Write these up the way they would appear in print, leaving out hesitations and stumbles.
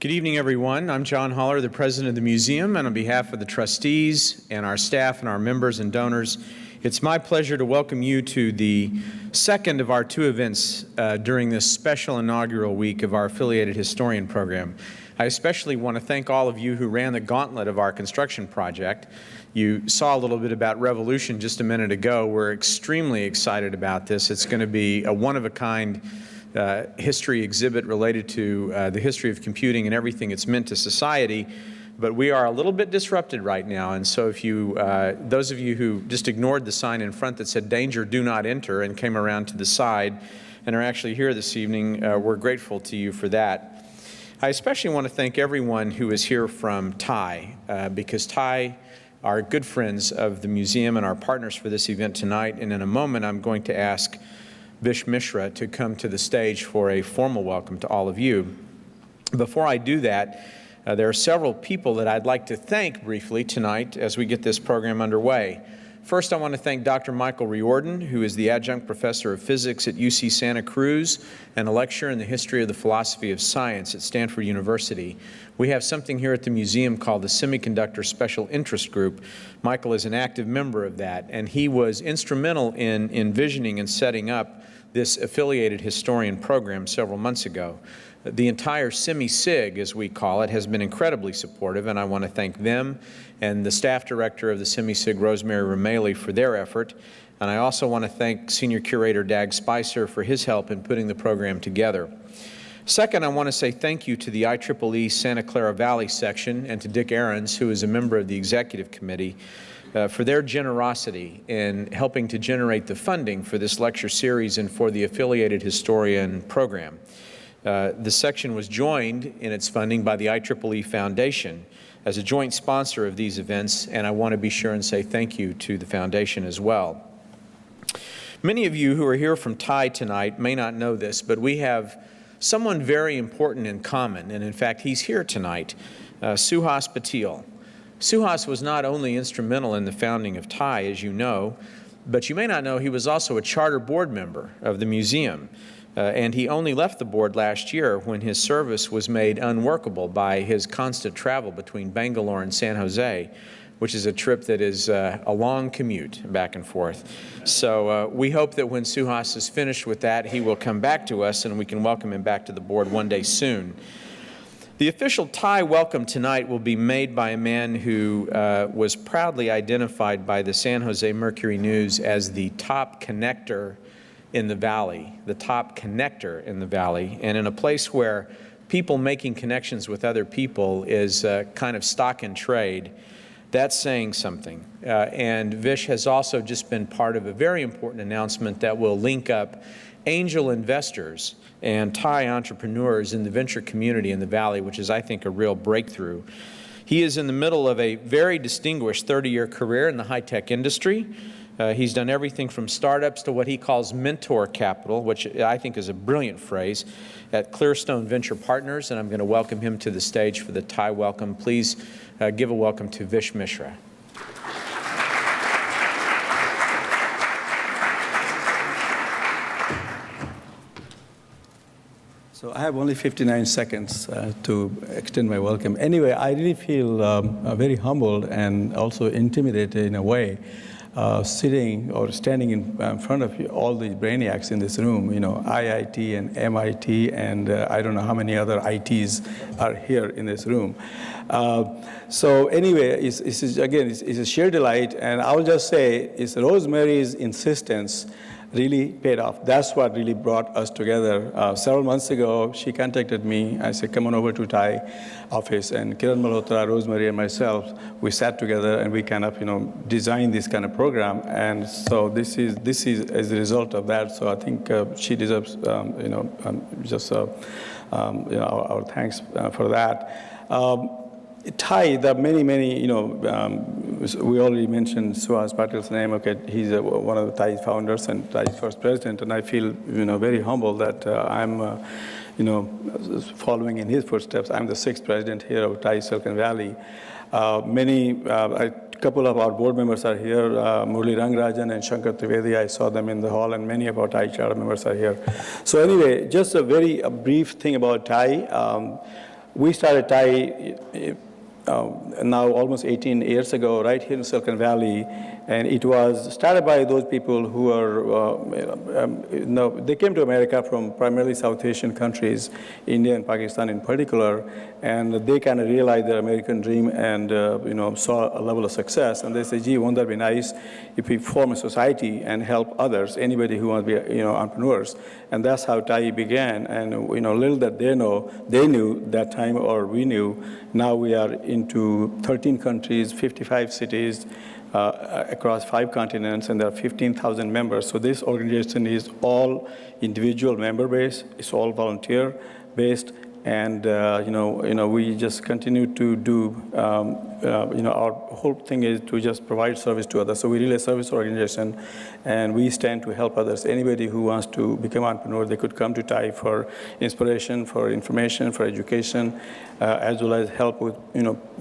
Good evening, everyone. I'm John Holler, the president of the museum, and on behalf of the trustees and our staff and our members and donors, it's my pleasure to welcome you to the second of our two events during this special inaugural week of our affiliated historian program. I especially want to thank all of you who ran the gauntlet of our construction project. You saw a little bit about Revolution just a minute ago. We're extremely excited about this. It's going to be a one-of-a-kind history exhibit related to the history of computing and everything it's meant to society. But we are a little bit disrupted right now, and so if you, those of you who just ignored the sign in front that said "Danger, do not enter" and came around to the side and are actually here this evening, we're grateful to you for that. I especially want to thank everyone who is here from TIE, because TIE are good friends of the museum and our partners for this event tonight, and in a moment I'm going to ask Vish Mishra to come to the stage for a formal welcome to all of you. Before I do that, there are several people that I'd like to thank briefly tonight as we get this program underway. First, I want to thank Dr. Michael Riordan, who is the adjunct professor of physics at UC Santa Cruz and a lecturer in the history of the philosophy of science at Stanford University. We have something here at the museum called the Semiconductor Special Interest Group. Michael is an active member of that, and he was instrumental in envisioning and setting up this affiliated historian program several months ago. The entire Semi-Sig, as we call it, has been incredibly supportive, and I want to thank them and the staff director of the Semi-Sig, Rosemary Romali, for their effort. And I also want to thank Senior Curator Dag Spicer for his help in putting the program together. Second, I want to say thank you to the IEEE Santa Clara Valley section and to Dick Ahrens, who is a member of the executive committee, for their generosity in helping to generate the funding for this lecture series and for the affiliated historian program. The section was joined in its funding by the IEEE Foundation as a joint sponsor of these events, and I want to be sure and say thank you to the Foundation as well. Many of you who are here from TIE tonight may not know this, but we have someone very important in common, and in fact he's here tonight, Suhas Patil. Suhas was not only instrumental in the founding of TIE, as you know, but you may not know he was also a charter board member of the museum. And he only left the board last year when his service was made unworkable by his constant travel between Bangalore and San Jose, which is a trip that is a long commute back and forth. So we hope that when Suhas is finished with that, he will come back to us and we can welcome him back to the board one day soon. The official TIE welcome tonight will be made by a man who was proudly identified by the San Jose Mercury News as the top connector in the Valley, the top connector in the Valley, and in a place where people making connections with other people is kind of stock in trade, that's saying something. And Vish has also just been part of a very important announcement that will link up angel investors and TIE entrepreneurs in the venture community in the Valley, which is, I think, a real breakthrough. He is in the middle of a very distinguished 30-year career in the high-tech industry. He's done everything from startups to what he calls mentor capital, which I think is a brilliant phrase, at Clearstone Venture Partners, and I'm going to welcome him to the stage for the TIE welcome. Please give a welcome to Vish Mishra. So I have only 59 seconds to extend my welcome. Anyway, I really feel very humbled and also intimidated in a way. Sitting or standing in front of you, all these brainiacs in this room, you know, IIT and MIT and I don't know how many other ITs are here in this room. So anyway, it's a sheer delight, and I will just say it's Rosemary's insistence really paid off. That's what really brought us together. Several months ago, she contacted me. I said, come on over to TIE office. And Kiran Malhotra, Rosemary, and myself, we sat together and we kind of, designed this kind of program. And so this is as a result of that. So I think she deserves, our thanks for that. TIE, the many, we already mentioned Suhas Patil's name. Okay, he's one of the TIE founders and TIE's first president, and I feel, very humbled that I'm, following in his footsteps. I'm the 6th president here of TIE Silicon Valley. A couple of our board members are here, Murli Rangarajan and Shankar Trivedi. I saw them in the hall, and many of our TIE charter members are here. So anyway, just a brief thing about TIE. We started TIE now almost 18 years ago, right here in Silicon Valley, and it was started by those people who are, they came to America from primarily South Asian countries, India and Pakistan in particular, and they kind of realized their American dream and saw a level of success, and they said, gee, won't that be nice if we form a society and help others, anybody who wants to be entrepreneurs, and that's how TIE began, and little that they knew that time, or we knew, now we are into 13 countries, 55 cities, across 5 continents, and there are 15,000 members. So this organization is all individual member based, it's all volunteer based, and we just continue to do. Our whole thing is to just provide service to others. So we really a service organization, and we stand to help others. Anybody who wants to become an entrepreneur, they could come to TIE for inspiration, for information, for education, as well as help with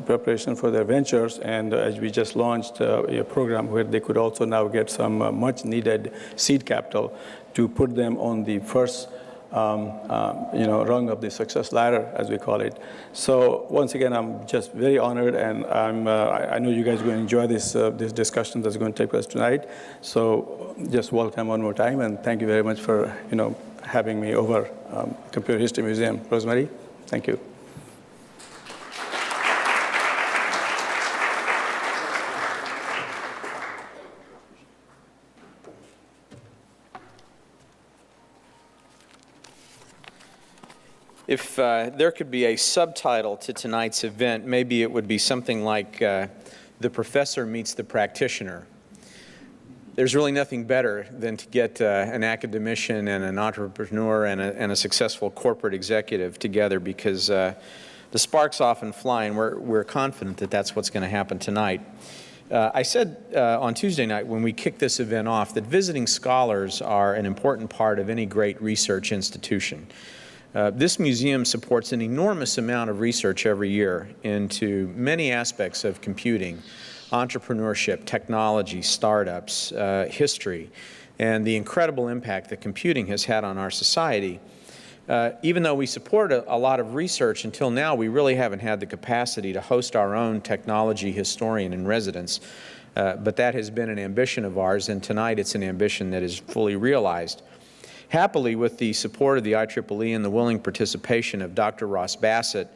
preparation for their ventures. And as we just launched a program where they could also now get some much needed seed capital to put them on the first rung of the success ladder, as we call it. So once again, I'm just very honored, and I know you guys are going to enjoy this discussion that's going to take place tonight. So just welcome one more time, and thank you very much for having me over Computer History Museum. Rosemary, thank you. If there could be a subtitle to tonight's event, maybe it would be something like The Professor Meets the Practitioner. There's really nothing better than to get an academician and an entrepreneur and a successful corporate executive together, because the sparks often fly, and we're confident that that's what's going to happen tonight. I said on Tuesday night when we kicked this event off that visiting scholars are an important part of any great research institution. This museum supports an enormous amount of research every year into many aspects of computing, entrepreneurship, technology, startups, history, and the incredible impact that computing has had on our society. Even though we support a lot of research, until now we really haven't had the capacity to host our own technology historian in residence. But that has been an ambition of ours, and tonight it's an ambition that is fully realized. Happily, with the support of the IEEE and the willing participation of Dr. Ross Bassett,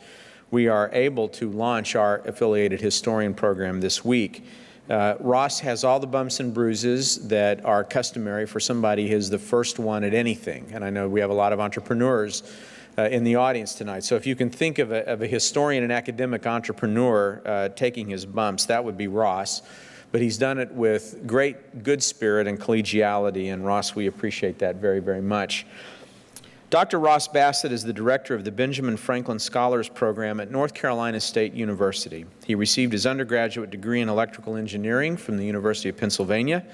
we are able to launch our affiliated historian program this week. Ross has all the bumps and bruises that are customary for somebody who's the first one at anything. And I know we have a lot of entrepreneurs in the audience tonight. So if you can think of a historian and academic entrepreneur taking his bumps, that would be Ross. But he's done it with great good spirit and collegiality, and Ross, we appreciate that very, very much. Dr. Ross Bassett is the director of the Benjamin Franklin Scholars Program at North Carolina State University. He received his undergraduate degree in electrical engineering from the University of Pennsylvania,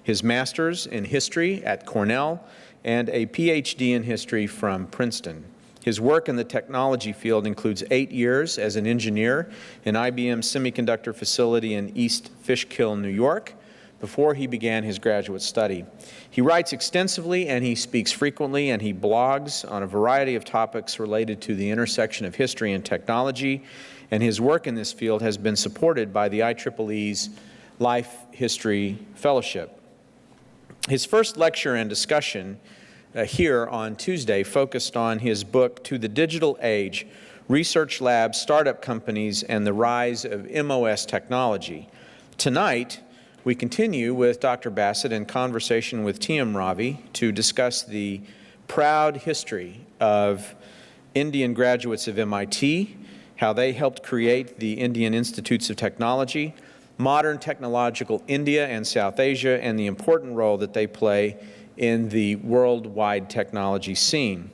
his master's in history at Cornell, and a PhD in history from Princeton. His work in the technology field includes 8 years as an engineer in IBM's semiconductor facility in East Fishkill, New York, before he began his graduate study. He writes extensively, and he speaks frequently, and he blogs on a variety of topics related to the intersection of history and technology, and his work in this field has been supported by the IEEE's Life History Fellowship. His first lecture and discussion here on Tuesday focused on his book, To the Digital Age, Research Labs, Startup Companies, and the Rise of MOS Technology. Tonight, we continue with Dr. Bassett in conversation with T.M. Ravi to discuss the proud history of Indian graduates of MIT, how they helped create the Indian Institutes of Technology, modern technological India and South Asia, and the important role that they play in the worldwide technology scene.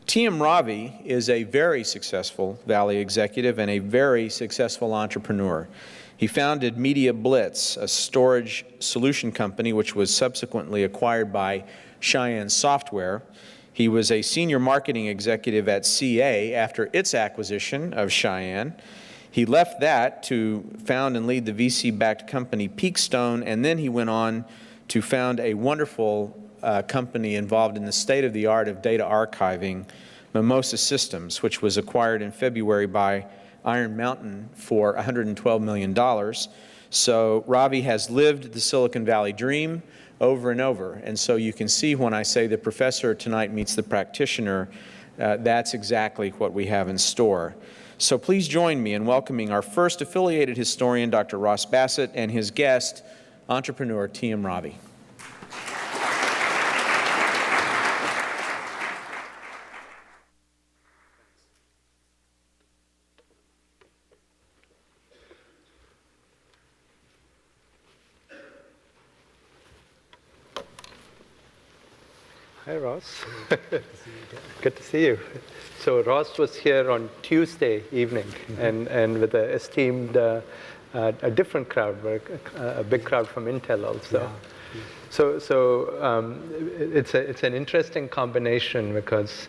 T.M. Ravi is a very successful Valley executive and a very successful entrepreneur. He founded Media Blitz, a storage solution company which was subsequently acquired by Cheyenne Software. He was a senior marketing executive at CA after its acquisition of Cheyenne. He left that to found and lead the VC-backed company Peakstone, and then he went on to found a wonderful company involved in the state-of-the-art of data archiving, Mimosa Systems, which was acquired in February by Iron Mountain for $112 million. So Ravi has lived the Silicon Valley dream over and over. And so you can see when I say the professor tonight meets the practitioner, that's exactly what we have in store. So please join me in welcoming our first affiliated historian, Dr. Ross Bassett, and his guest, entrepreneur T.M. Ravi. Hi, Ross. Good to see you. So Ross was here on Tuesday evening, and with an esteemed, a different crowd, a big crowd from Intel also. Yeah. So it's an interesting combination because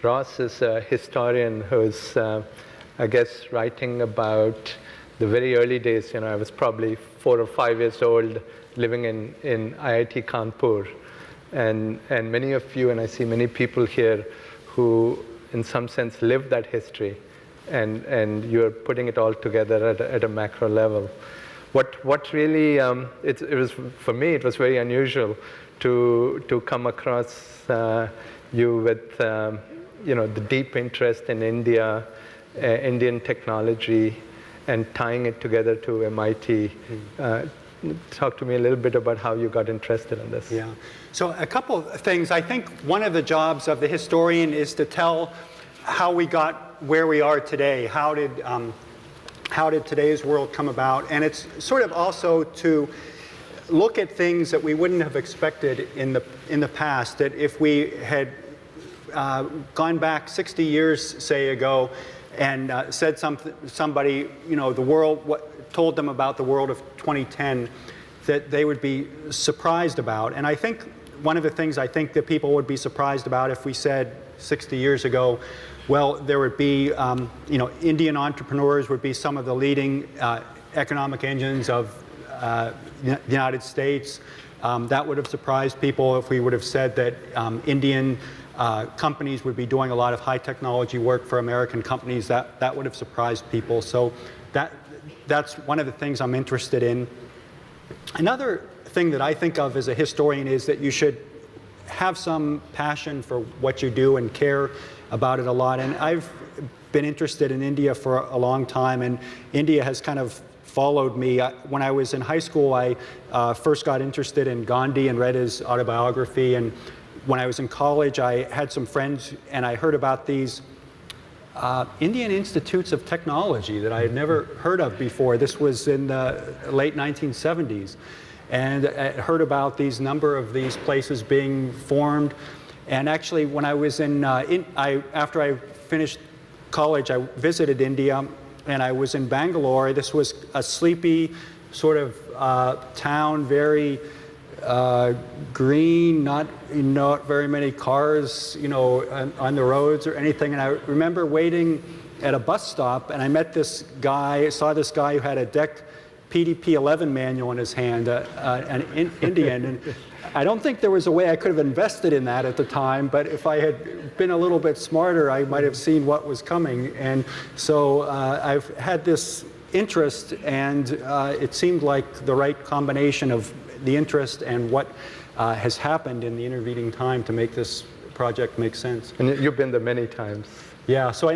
Ross is a historian who's, I guess, writing about the very early days. You know, I was probably 4 or 5 years old, living in IIT Kanpur. And many of you, and I see many people here who, in some sense, live that history, and you're putting it all together at a macro level. What really, it was, for me, it was very unusual to come across you with, the deep interest in India, Indian technology, and tying it together to MIT. Talk to me a little bit about how you got interested in this. Yeah. So a couple of things. I think one of the jobs of the historian is to tell how we got where we are today. How did today's world come about? And it's sort of also to look at things that we wouldn't have expected in the past. That if we had gone back 60 years, say, ago, and said somebody, the world, told them about the world of 2010, that they would be surprised about. And I think one of the things I think that people would be surprised about if we said 60 years ago, well, there would be, Indian entrepreneurs would be some of the leading economic engines of the United States. That would have surprised people if we would have said that Indian companies would be doing a lot of high technology work for American companies. That would have surprised people. So that's one of the things I'm interested in. Another thing that I think of as a historian is that you should have some passion for what you do and care about it a lot. And I've been interested in India for a long time, and India has kind of followed me. When I was in high school, I first got interested in Gandhi and read his autobiography. And when I was in college, I had some friends, and I heard about these Indian institutes of technology that I had never heard of before. This was in the late 1970s. And I heard about these number of these places being formed. And actually, when I was after I finished college, I visited India, and I was in Bangalore. This was a sleepy sort of town, very green, not very many cars, on the roads or anything. And I remember waiting at a bus stop, and I met this guy, saw this guy who had a DEC PDP-11 manual in his hand, an Indian. And I don't think there was a way I could have invested in that at the time, but if I had been a little bit smarter, I might have seen what was coming. And so I've had this interest, and it seemed like the right combination of the interest and what has happened in the intervening time to make this project make sense. And you've been there many times. Yeah, so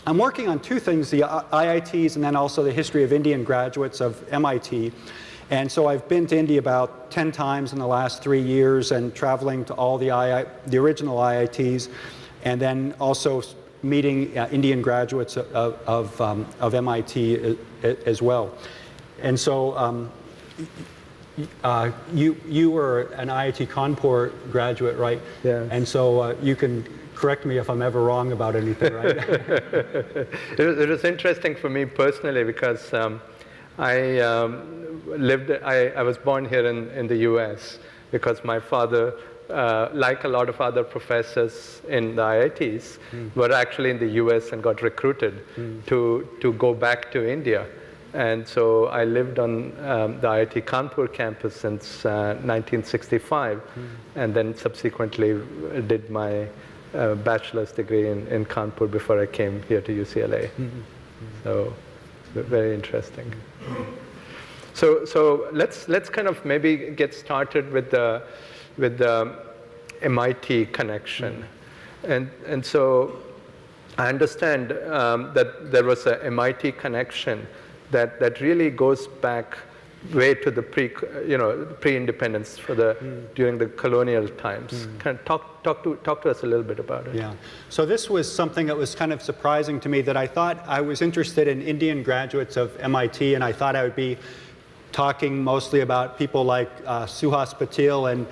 I'm working on two things, the IITs and then also the history of Indian graduates of MIT. And so I've been to India about 10 times in the last 3 years, and traveling to all the original IITs, and then also meeting Indian graduates of MIT as well. And so you were an IIT Kanpur graduate, right? Yeah. And so you can correct me if I'm ever wrong about anything, right? It was interesting for me personally because I was born here in the US because my father, like a lot of other professors in the IITs, were actually in the US and got recruited to go back to India. And so I lived on the IIT Kanpur campus since 1965, and then subsequently did my bachelor's degree in Kanpur before I came here to UCLA. So very interesting. So let's kind of maybe get started with the MIT connection. And so I understand that there was a MIT connection that really goes back way to the pre-independence during the colonial times. Kind of talk to us a little bit about it. Yeah. So this was something that was kind of surprising to me, that I thought I was interested in Indian graduates of MIT, and I thought I would be talking mostly about people like Suhas Patil and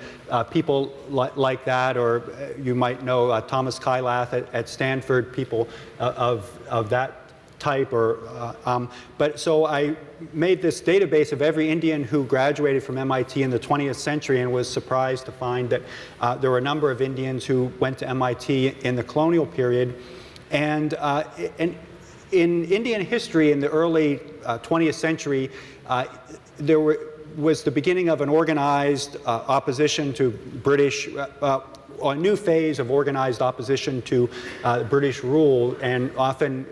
people like that, or you might know Thomas Kailath at Stanford, people of that type. But so I made this database of every Indian who graduated from MIT in the 20th century, and was surprised to find that there were a number of Indians who went to MIT in the colonial period. And in Indian history in the early 20th century, there was the beginning of an organized opposition to British, a new phase of organized opposition to British rule, and often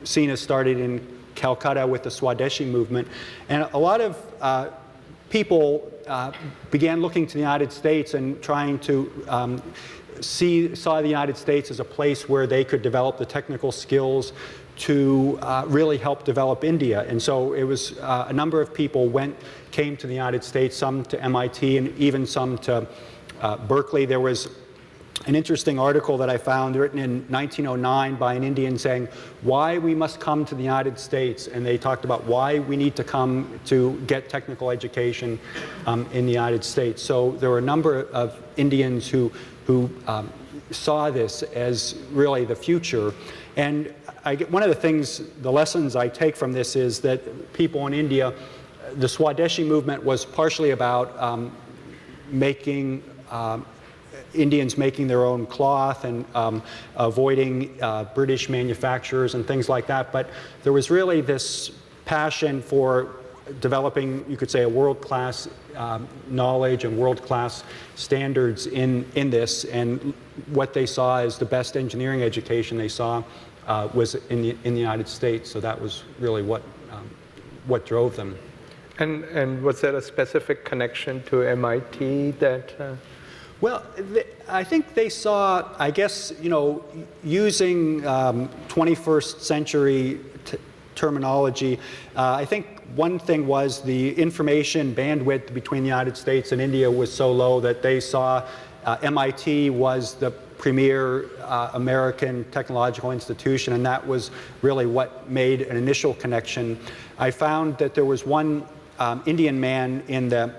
seen as started in Calcutta with the Swadeshi Movement. And a lot of people began looking to the United States and trying to saw the United States as a place where they could develop the technical skills to really help develop India. And so it was a number of people came to the United States, some to MIT, and even some to Berkeley. There was an interesting article that I found written in 1909 by an Indian saying why we must come to the United States, and they talked about why we need to come to get technical education in the United States. So there were a number of Indians who saw this as really the future. And one of the lessons I take from this is that people in India, the Swadeshi movement was partially about Indians making their own cloth and avoiding British manufacturers and things like that. But there was really this passion for developing, you could say, a world-class knowledge and world-class standards in this. And what they saw as the best engineering education they saw was in the United States. So that was really what drove them. And was there a specific connection to MIT that? Well, I think they saw, I guess, using 21st century terminology, I think one thing was the information bandwidth between the United States and India was so low that they saw MIT was the premier American technological institution, and that was really what made an initial connection. I found that there was one Indian man in the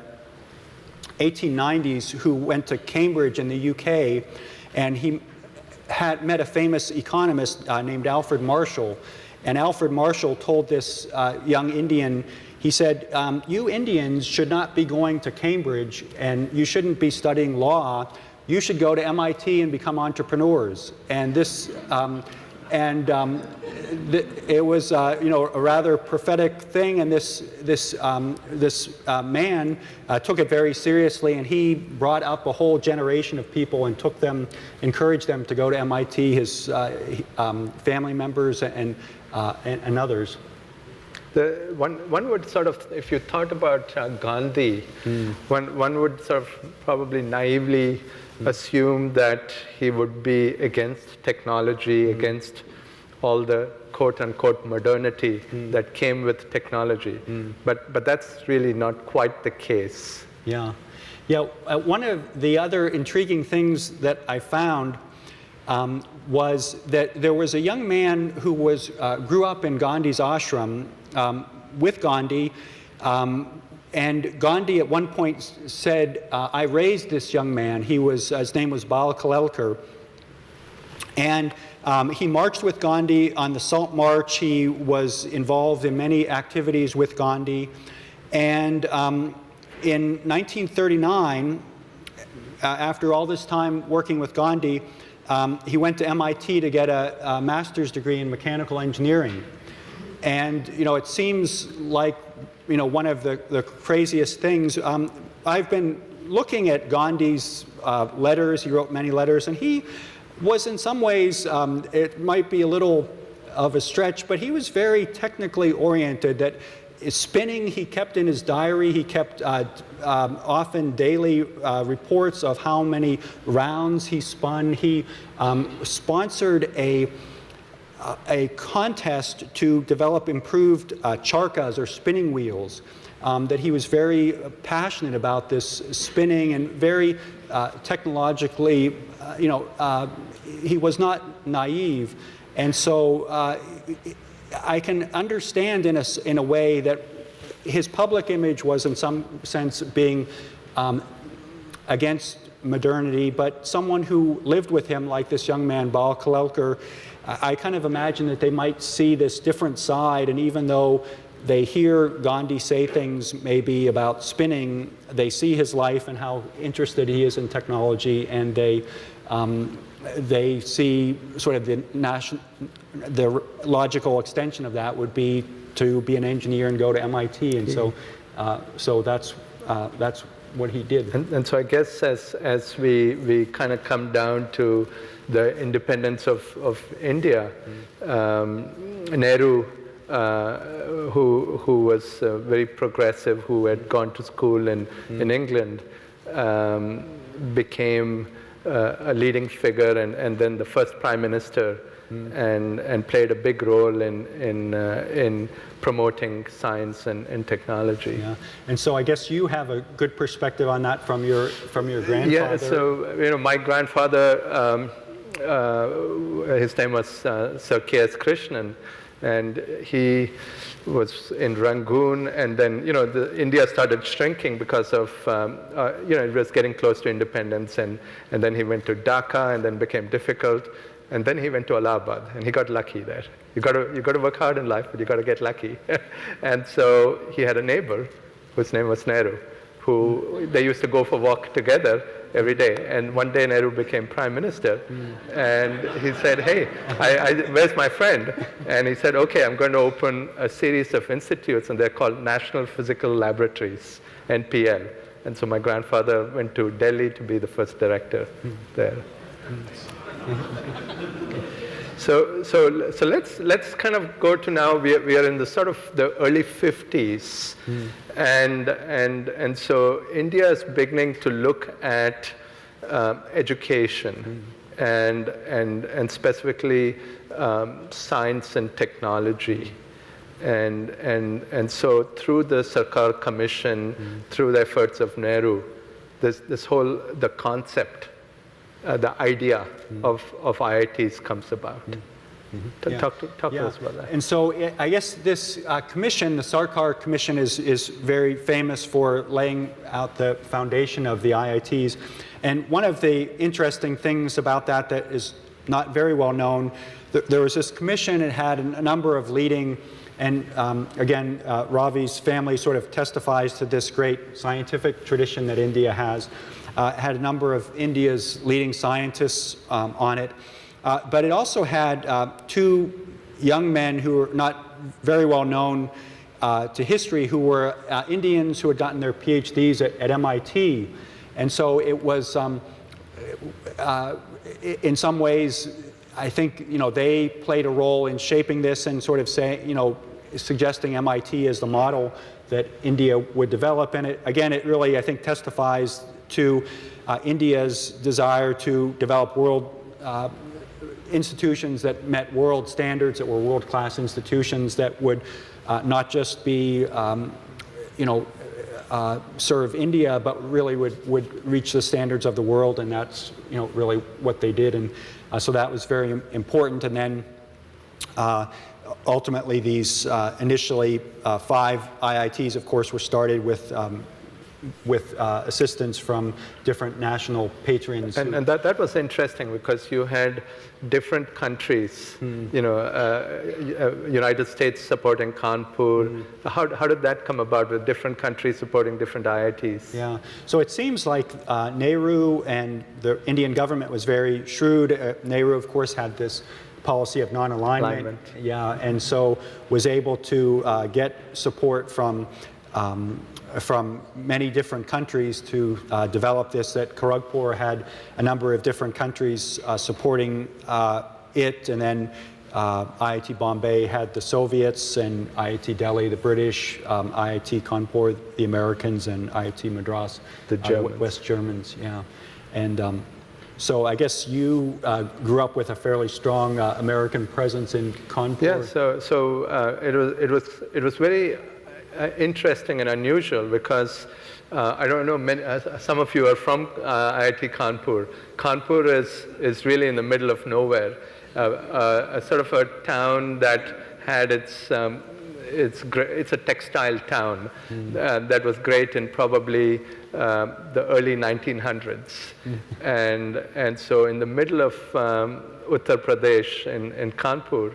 1890s who went to Cambridge in the UK, and he had met a famous economist named Alfred Marshall. And Alfred Marshall told this young Indian, he said, you Indians should not be going to Cambridge, and you shouldn't be studying law. You should go to MIT and become entrepreneurs. And this, it was a rather prophetic thing, and this man took it very seriously, and he brought up a whole generation of people and encouraged them to go to MIT, his family members and others. One would sort of, if you thought about Gandhi, one would sort of probably naively assume that he would be against technology, against all the quote-unquote modernity that came with technology. But that's really not quite the case. Yeah. One of the other intriguing things that I found was that there was a young man who grew up in Gandhi's ashram with Gandhi, and Gandhi at one point said, I raised this young man. His name was Bal Kalelkar, and he marched with Gandhi on the Salt March. He was involved in many activities with Gandhi, and in 1939, after all this time working with Gandhi, he went to MIT to get a master's degree in mechanical engineering. And it seems like one of the craziest things. I've been looking at Gandhi's letters. He wrote many letters, and he was in some ways, it might be a little of a stretch, but he was very technically oriented. That spinning, he kept in his diary, he kept often daily reports of how many rounds he spun. He sponsored a contest to develop improved charkas, or spinning wheels. That he was very passionate about this spinning, and very technologically, he was not naive. And so I can understand in a way that his public image was in some sense being against modernity, but someone who lived with him, like this young man, Bal Kalelkar, I kind of imagine that they might see this different side, and even though they hear Gandhi say things maybe about spinning, they see his life and how interested he is in technology, and they see sort of the logical extension of that would be to be an engineer and go to MIT, and so that's what he did. And so I guess as we kind of come down to the independence of India, Nehru, who was very progressive, who had gone to school in England, became a leading figure, and then the first prime minister, and played a big role in promoting science and technology. Yeah. And so I guess you have a good perspective on that from your grandfather. Yeah. So my grandfather, his name was Sir K.S. Krishnan, and he was in Rangoon, and then India started shrinking because of it was getting close to independence, and then he went to Dhaka, and then became difficult, and then he went to Allahabad, and he got lucky there. You got to work hard in life, but you got to get lucky. And so he had a neighbor whose name was Nehru, who they used to go for a walk together every day. And one day Nehru became prime minister, and he said, hey, where's my friend? And he said, okay, I'm going to open a series of institutes, and they're called National Physical Laboratories, NPL. And so my grandfather went to Delhi to be the first director there. So let's kind of go to now. We are in the sort of the early 50s, and so India is beginning to look at education and specifically science and technology, and so through the Sarkar Commission, through the efforts of Nehru, this whole the concept. The idea of IITs comes about. Talk to us about that. And so I guess this commission, the Sarkar Commission, is very famous for laying out the foundation of the IITs. And one of the interesting things about that is not very well known, there was this commission. It had a number of leading, and again, Ravi's family sort of testifies to this great scientific tradition that India has. Had a number of India's leading scientists on it. But it also had two young men who were not very well known to history, who were Indians who had gotten their PhDs at MIT. And so it was, in some ways, I think, they played a role in shaping this and sort of suggesting MIT as the model that India would develop. And it really, I think, testifies to India's desire to develop world institutions that met world standards, that were world-class institutions that would not just be, serve India, but really would reach the standards of the world, and that's really what they did, and so that was very important. And then ultimately, these initially 5 IITs, of course, were started with assistance from different national patrons. And that was interesting because you had different countries, United States supporting Kanpur. How did that come about with different countries supporting different IITs? Yeah, so it seems like Nehru and the Indian government was very shrewd. Nehru, of course, had this policy of non-alignment. Yeah, and so was able to get support from from many different countries to develop this, that Kharagpur had a number of different countries supporting it, and then IIT Bombay had the Soviets, and IIT Delhi, the British, IIT Kanpur, the Americans, and IIT Madras, the Germans. West Germans, yeah. And so I guess you grew up with a fairly strong American presence in Kanpur. Yeah, so it was very interesting and unusual because I don't know, some of you are from IIT Kanpur. Kanpur is really in the middle of nowhere. A sort of a town that had it's a textile town that was great in probably the early 1900s, and so in the middle of Uttar Pradesh in Kanpur,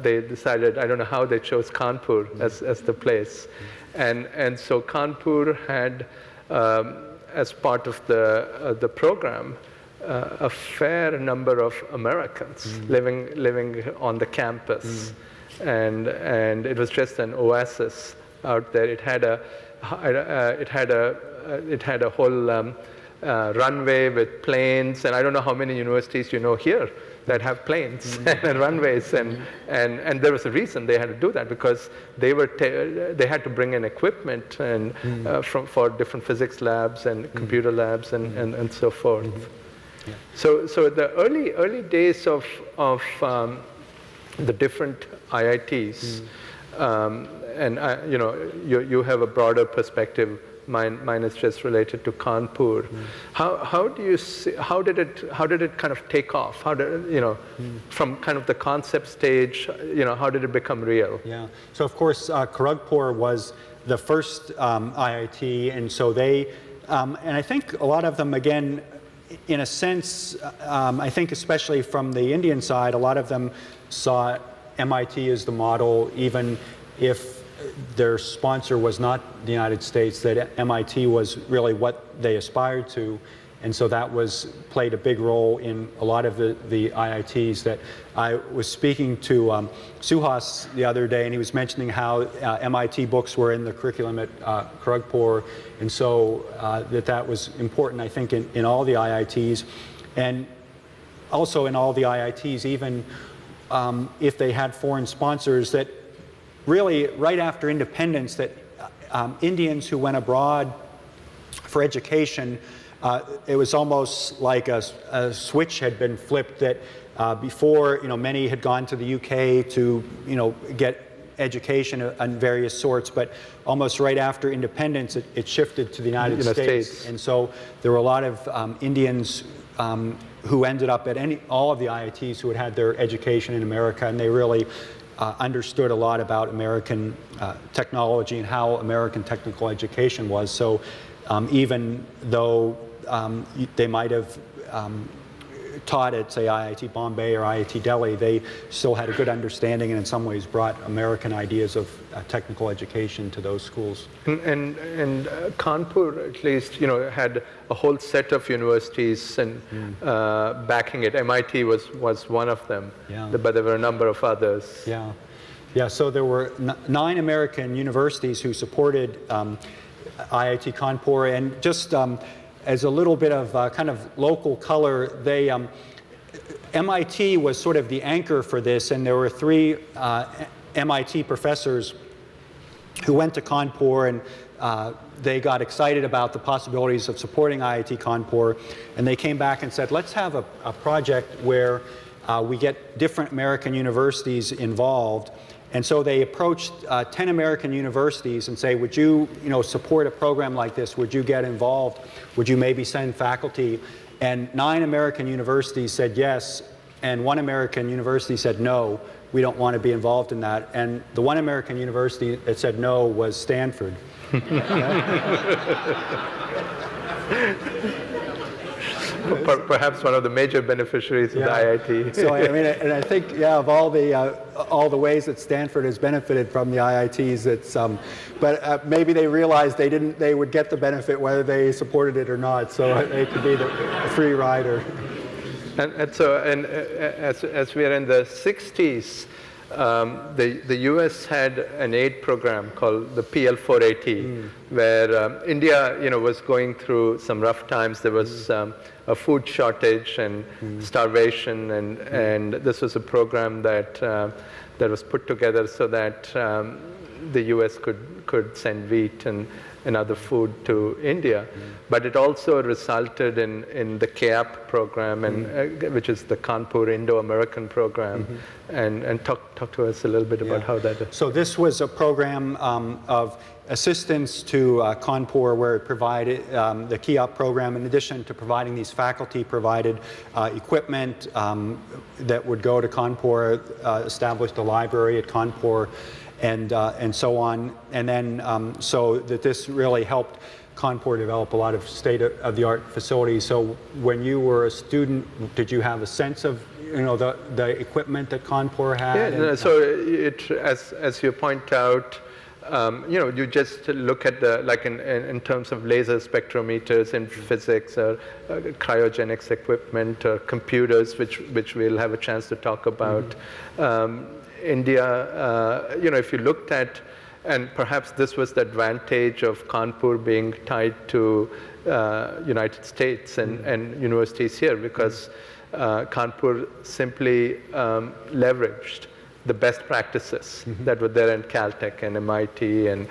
they decided, I don't know how they chose Kanpur as the place, and so Kanpur had as part of the program. A fair number of Americans living on the campus, and it was just an oasis out there. It had a whole runway with planes, and I don't know how many universities you know here that have planes and runways, and there was a reason they had to do that, because they had to bring in equipment and for different physics labs and computer labs and so forth. Yeah. So the early days of the different IITs, and you have a broader perspective. Mine is just related to Kanpur. How do you see, how did it kind of take off? How did from kind of the concept stage, how did it become real? Yeah. So of course, Kharagpur was the first IIT, and so they, and I think a lot of them again. In a sense, I think especially from the Indian side, a lot of them saw MIT as the model, even if their sponsor was not the United States, that MIT was really what they aspired to. And so that played a big role in a lot of the IITs. That I was speaking to Suhas the other day, and he was mentioning how MIT books were in the curriculum at Kharagpur, and so that was important, I think, in all the IITs, and also in all the IITs, even if they had foreign sponsors, that really right after independence, that Indians who went abroad for education, it was almost like a switch had been flipped, that before, many had gone to the UK to, get education on various sorts, but almost right after independence, it shifted to the United States. And so there were a lot of Indians who ended up at all of the IITs who had their education in America, and they really understood a lot about American technology and how American technical education was. So even though they might have taught at, say, IIT Bombay or IIT Delhi, they still had a good understanding and in some ways brought American ideas of technical education to those schools. And Kanpur, at least, had a whole set of universities and backing it. MIT was one of them, but there were a number of others. Yeah. So there were 9 American universities who supported IIT Kanpur, and just as a little bit of kind of local color, MIT was sort of the anchor for this, and there were 3 MIT professors who went to Kanpur, and they got excited about the possibilities of supporting IIT Kanpur, and they came back and said, let's have a project where we get different American universities involved. And so they approached 10 American universities and say, would you, support a program like this? Would you get involved? Would you maybe send faculty? And 9 American universities said yes, and 1 American university said no, we don't want to be involved in that. And the 1 American university that said no was Stanford. Perhaps one of the major beneficiaries of the IIT. So I mean, and I think, of all the ways that Stanford has benefited from the IITs, it's but maybe they realized they would get the benefit whether they supported it or not. So it could be the free rider. And so, as we are in the 60s, the US had an aid program called the PL480, where India, was going through some rough times. There was a food shortage and starvation, and this was a program that was put together so that the US could send wheat and other food to India. But it also resulted in the KAP program, and which is the Kanpur IndoAmerican program. And talk to us a little bit about how that is. So this was a program of assistance to Kanpur, where it provided the KIOP program, in addition to providing these faculty, provided equipment that would go to Kanpur, established a library at Kanpur, and so on. And then so that this really helped Kanpur develop a lot of state-of-the-art facilities. So when you were a student, did you have a sense of the equipment that Kanpur had? Yeah, so as you point out, you just look at in terms of laser spectrometers in physics, or cryogenics equipment, or computers, which we'll have a chance to talk about. India, if you looked at, and perhaps this was the advantage of Kanpur being tied to United States and universities here, because Kanpur simply leveraged the best practices that were there in Caltech and MIT and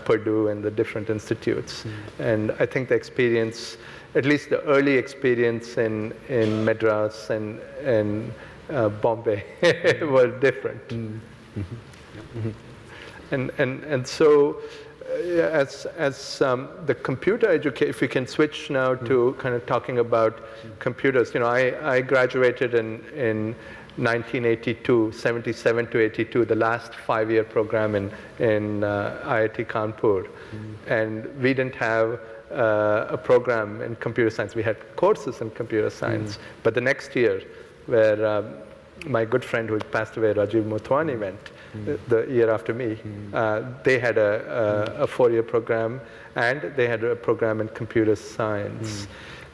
Purdue and the different institutes. And I think the experience, at least the early experience in Madras and Bombay were different. And so as the computer education, if we can switch now to kind of talking about computers, I graduated in 1982, 77 to 82, the last 5-year program in IIT Kanpur. And we didn't have a program in computer science. We had courses in computer science. But the next year, where my good friend who passed away, Rajiv Motwani, went, the year after me, they had a 4-year program, and they had a program in computer science.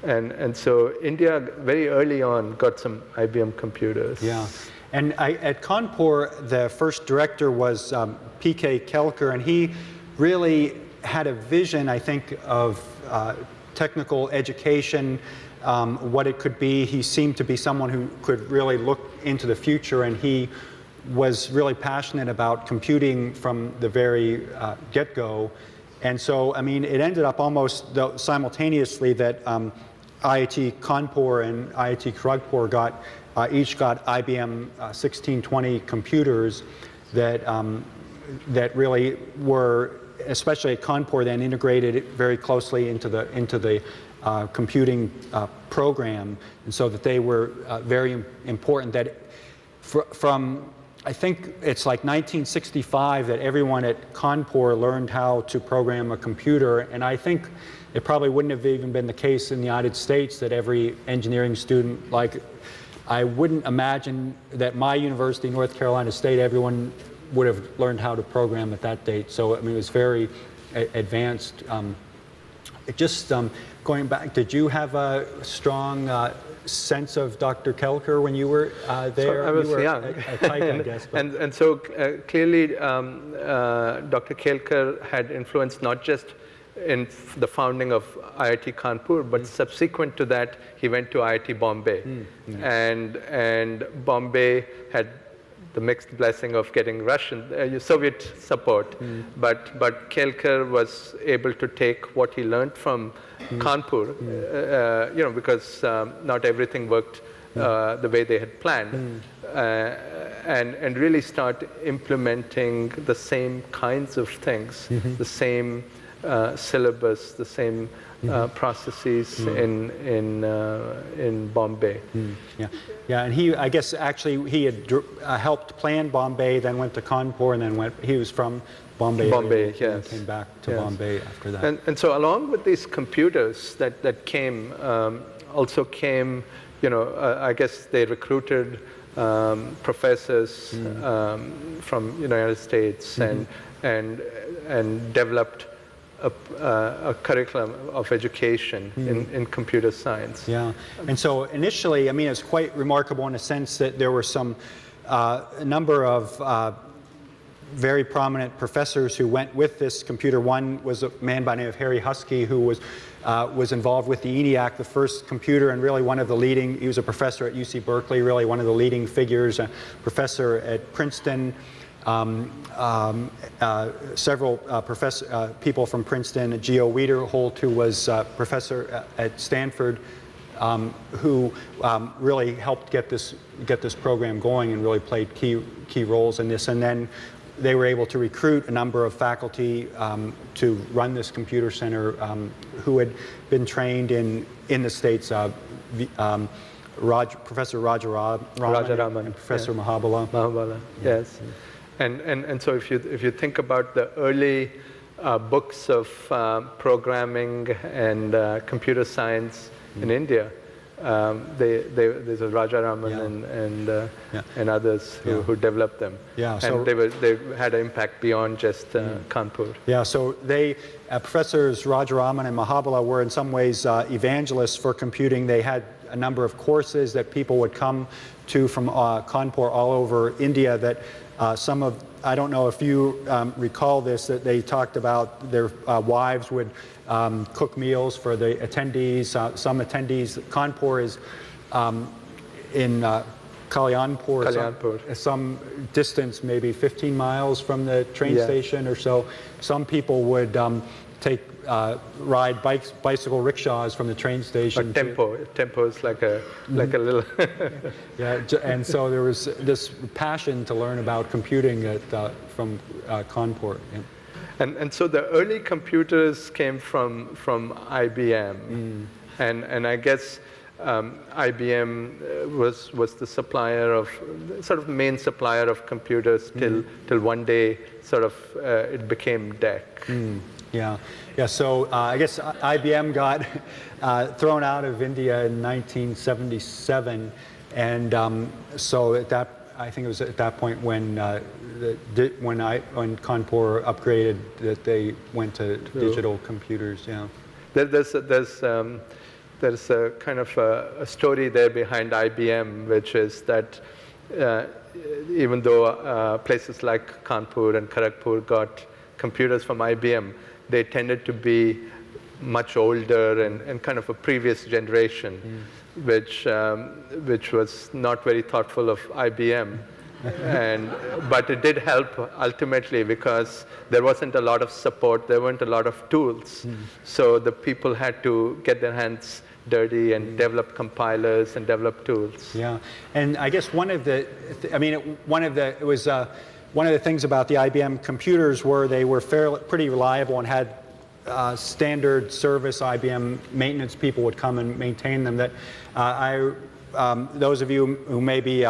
And so India, very early on, got some IBM computers. Yeah. And at Kanpur, the first director was P.K. Kelkar, and he really had a vision, I think, of technical education, what it could be. He seemed to be someone who could really look into the future, and he was really passionate about computing from the very get-go. And so, I mean, it ended up almost simultaneously that IIT Kanpur and IITKharagpur each got IBM 1620 computers that really were, especially at Kanpur, then integrated very closely into the computing program, and so that they were very important. That from, I think it's like 1965 that everyone at Kanpur learned how to program a computer, and I think it probably wouldn't have even been the case in the United States that every engineering student, I wouldn't imagine that my university, North Carolina State, everyone would have learned how to program at that date. So, I mean, it was very advanced. Going back, did you have a strong sense of Dr. Kelkar when you were there? So I was young. A type, I guess. And so clearly, Dr. Kelkar had influence not just in the founding of IIT Kanpur, but subsequent to that, he went to IIT Bombay. And Bombay had the mixed blessing of getting Russian, Soviet support, but Kelkar was able to take what he learned from Kanpur, because not everything worked the way they had planned, and really start implementing the same kinds of things, the same syllabus, the same processes in Bombay. Yeah, and I guess actually he had helped plan Bombay, then went to Kanpur, and then he was from Bombay. Bombay, yes. And came back to Bombay after that. And so along with these computers that came, also came, I guess they recruited professors from United States and developed a curriculum of education in computer science. Yeah, and so initially, I mean, it's quite remarkable in a sense that there were some a number of very prominent professors who went with this computer. One was a man by the name of Harry Huskey, who was involved with the ENIAC, the first computer, and really one of the leading, he was a professor at UC Berkeley, really one of the leading figures, a professor at Princeton, several people from Princeton, Geo Wiederholt, who was professor at Stanford, who really helped get this program going and really played key roles in this. And then they were able to recruit a number of faculty to run this computer center who had been trained in the States, Professor Rajaraman and Professor Mahabala. Mahabala, yes. And so if you think about the early books of programming and computer science in India, there's a Rajaraman and others who developed them. Yeah, and they had an impact beyond just Kanpur. Yeah, so Professors Rajaraman and Mahabala were in some ways evangelists for computing. They had a number of courses that people would come to from Kanpur all over India that I don't know if you recall this, that they talked about their wives would cook meals for the attendees. Some attendees, Kanpur is in Kalyanpur, some distance, maybe 15 miles from the train station or so. Some people would ride bicycle rickshaws from the train station. Or tempo is like a little. Yeah, and so there was this passion to learn about computing from Kanpur. Yeah. And so the early computers came from IBM, and I guess IBM was the supplier of, sort of main supplier of computers till one day sort of it became DEC. Yeah. So I guess IBM got thrown out of India in 1977, and so I think it was at that point when Kanpur upgraded that they went to digital computers. Yeah. There's a kind of a story there behind IBM, which is that even though places like Kanpur and Kharagpur got computers from IBM, they tended to be much older and kind of a previous generation, which was not very thoughtful of IBM. But it did help ultimately because there wasn't a lot of support, there weren't a lot of tools. So the people had to get their hands dirty and develop compilers and develop tools. Yeah, and I guess one of the things about the IBM computers were they were pretty reliable and had standard service. IBM maintenance people would come and maintain them. Those of you who maybe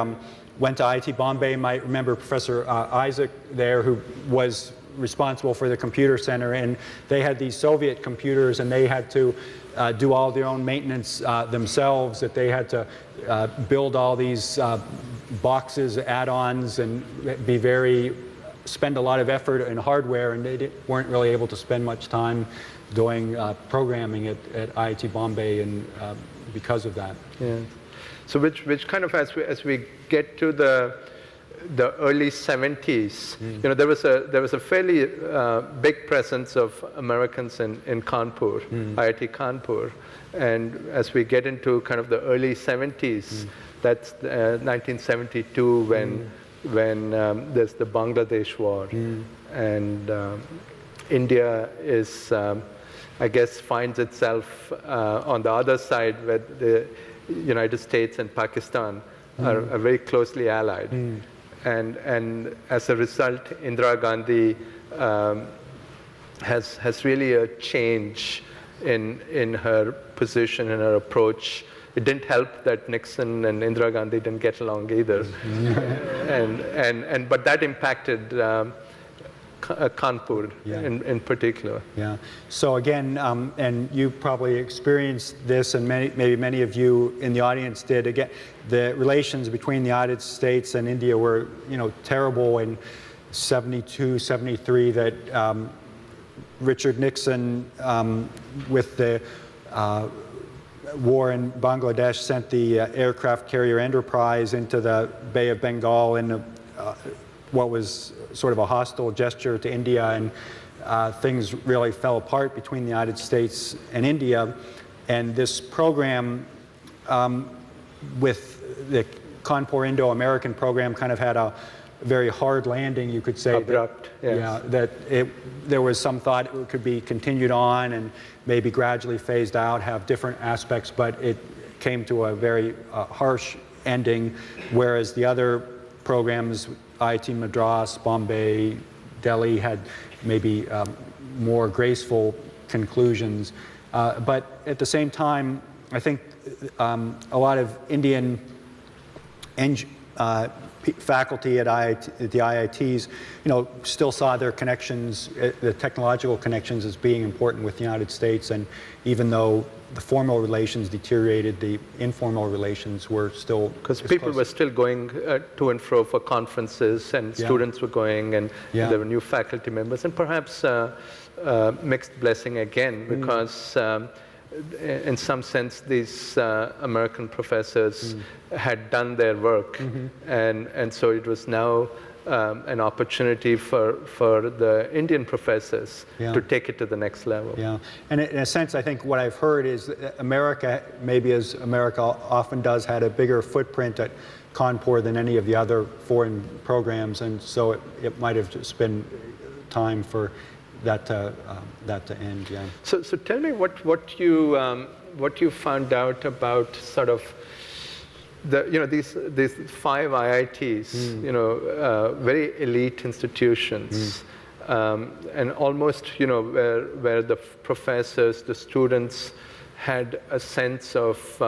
went to IIT Bombay might remember Professor Isaac there, who was responsible for the computer center, and they had these Soviet computers, and they had to do all their own maintenance themselves, that they had to build all these boxes, add-ons, and spend a lot of effort in hardware, and they weren't really able to spend much time doing programming at IIT Bombay, and because of that. Yeah. So which kind of, as we get to the early 70s, there was a fairly big presence of Americans in Kanpur, IIT Kanpur, and as we get into kind of the early 70s, that's 1972 when there's the Bangladesh war, and India is, I guess, finds itself on the other side where the United States and Pakistan are very closely allied. And as a result, Indira Gandhi has really a change in her position and her approach. It didn't help that Nixon and Indira Gandhi didn't get along either, but that impacted Kanpur in particular. Yeah. So again, and you probably experienced this, and maybe many of you in the audience did. Again, the relations between the United States and India were, terrible in 72, 73. That Richard Nixon, with the war in Bangladesh sent the aircraft carrier Enterprise into the Bay of Bengal in what was sort of a hostile gesture to India, and things really fell apart between the United States and India. And this program with the Kanpur IndoAmerican program kind of had a very hard landing, you could say. Abrupt, yes. Yeah, that there was some thought it could be continued on and maybe gradually phased out, have different aspects, but it came to a very harsh ending, whereas the other programs, IIT Madras, Bombay, Delhi, had maybe more graceful conclusions. But at the same time, I think a lot of Indian faculty at the IITs, still saw their connections, the technological connections, as being important with the United States. And even though the formal relations deteriorated, the informal relations were still because people were still going to and fro for conferences, and students were going, and there were new faculty members, and perhaps mixed blessing again, because in some sense these American professors had done their work, and so it was now an opportunity for the Indian professors to take it to the next level. Yeah, and in a sense, I think what I've heard is that America, maybe as America often does, had a bigger footprint at Kanpur than any of the other foreign programs, and so it might have just been time for that to end. Yeah. So tell me what you found out about sort of these 5 IITs, very elite institutions, and almost where the professors, the students had a sense of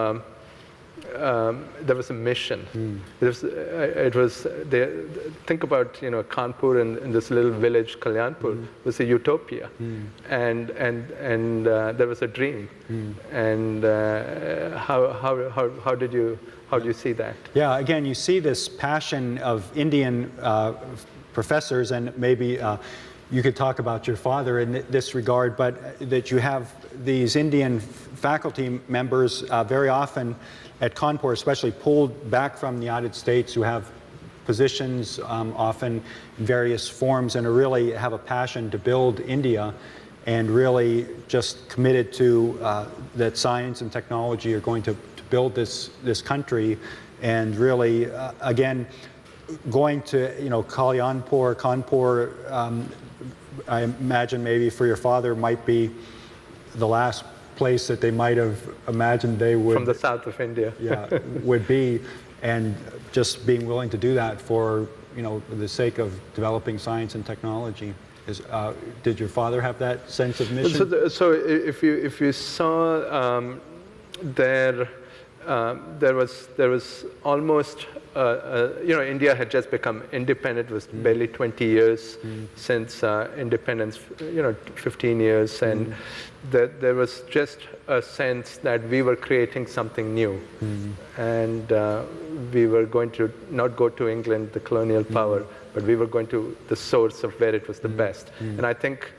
there was a mission. Think about Kanpur and this little village Kalyanpur was a utopia, and there was a dream. And how do you see that? Yeah, again, you see this passion of Indian professors, and maybe you could talk about your father in this regard, but that you have these Indian faculty members very often at Kanpur, especially pulled back from the United States, who have positions often in various forms and really have a passion to build India, and really just committed to that science and technology are going to build this country. And really, again, going to Kalyanpur, Kanpur, I imagine maybe for your father might be the last place that they might have imagined they would. From the south of India. Would be, and just being willing to do that for the sake of developing science and technology. Did your father have that sense of mission? So if you saw there was almost India had just become independent. It was barely 20 years since independence, 15 years, and there was just a sense that we were creating something new, and we were going to not go to England, the colonial power, but we were going to the source of where it was the best. And I think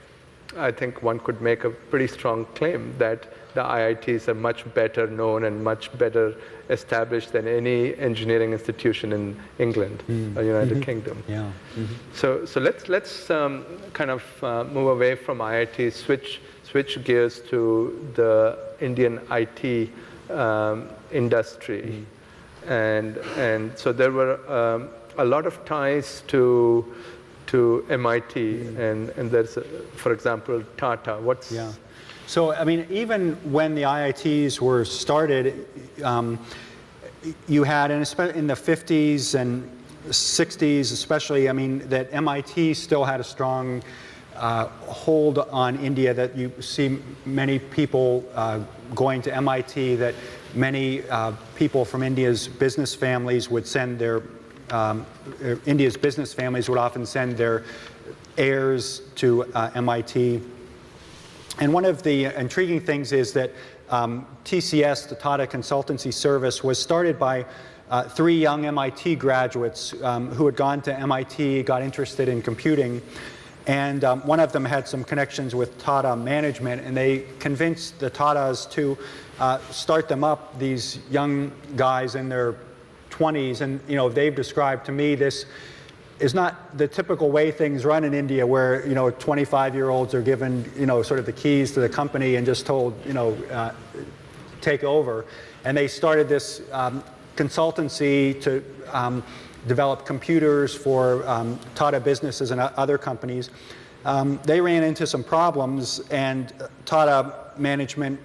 one could make a pretty strong claim that the IITs are much better known and much better established than any engineering institution in England or United Kingdom. Yeah. So let's kind of move away from IIT, switch gears to the Indian IT industry, and so there were a lot of ties to MIT, and there's for example Tata. So, I mean, even when the IITs were started, you had, and especially in the 50s and 60s especially, I mean, that MIT still had a strong hold on India, that you see many people going to MIT, that many people from India's business families would send their, India's business families would often send their heirs to MIT. And one of the intriguing things is that TCS, the Tata Consultancy Service, was started by 3 young MIT graduates who had gone to MIT, got interested in computing, And one of them had some connections with Tata management, and they convinced the Tatas to start them up, these young guys in their 20s. And they've described to me this is not the typical way things run in India, where 25-year-olds are given sort of the keys to the company and just told take over. And they started this consultancy to develop computers for Tata businesses and other companies. They ran into some problems, and Tata management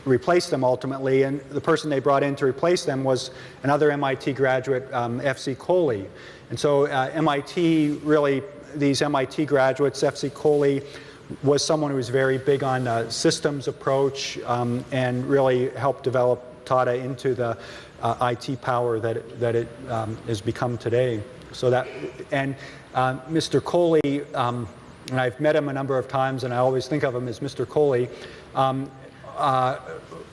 replaced them ultimately, and the person they brought in to replace them was another MIT graduate, F.C. Kohli. And so MIT, really, these MIT graduates, F.C. Kohli was someone who was very big on systems approach and really helped develop Tata into the IT power that it has become today. So that, and Mr. Kohli, and I've met him a number of times, and I always think of him as Mr. Kohli,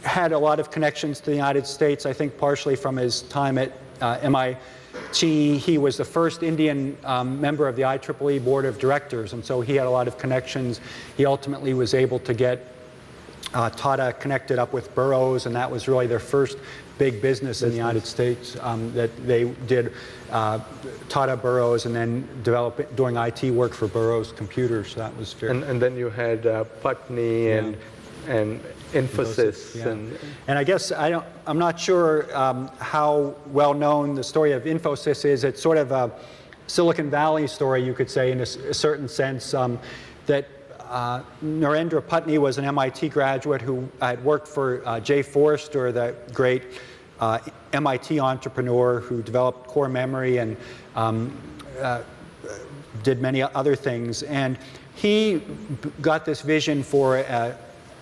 had a lot of connections to the United States, I think partially from his time at MIT. He was the first Indian member of the IEEE Board of Directors, and so he had a lot of connections. He ultimately was able to get Tata connected up with Burroughs, and that was really their first big business in the United States, that they did Tata Burroughs and then doing IT work for Burroughs Computers. So that was very... And then you had Putney and Infosys. Yeah. And I guess I'm not sure how well known the story of Infosys is. It's sort of a Silicon Valley story, you could say, in a certain sense, that Narendra Putney was an MIT graduate who had worked for Jay Forrester, the great MIT entrepreneur who developed core memory and did many other things. And he got this vision for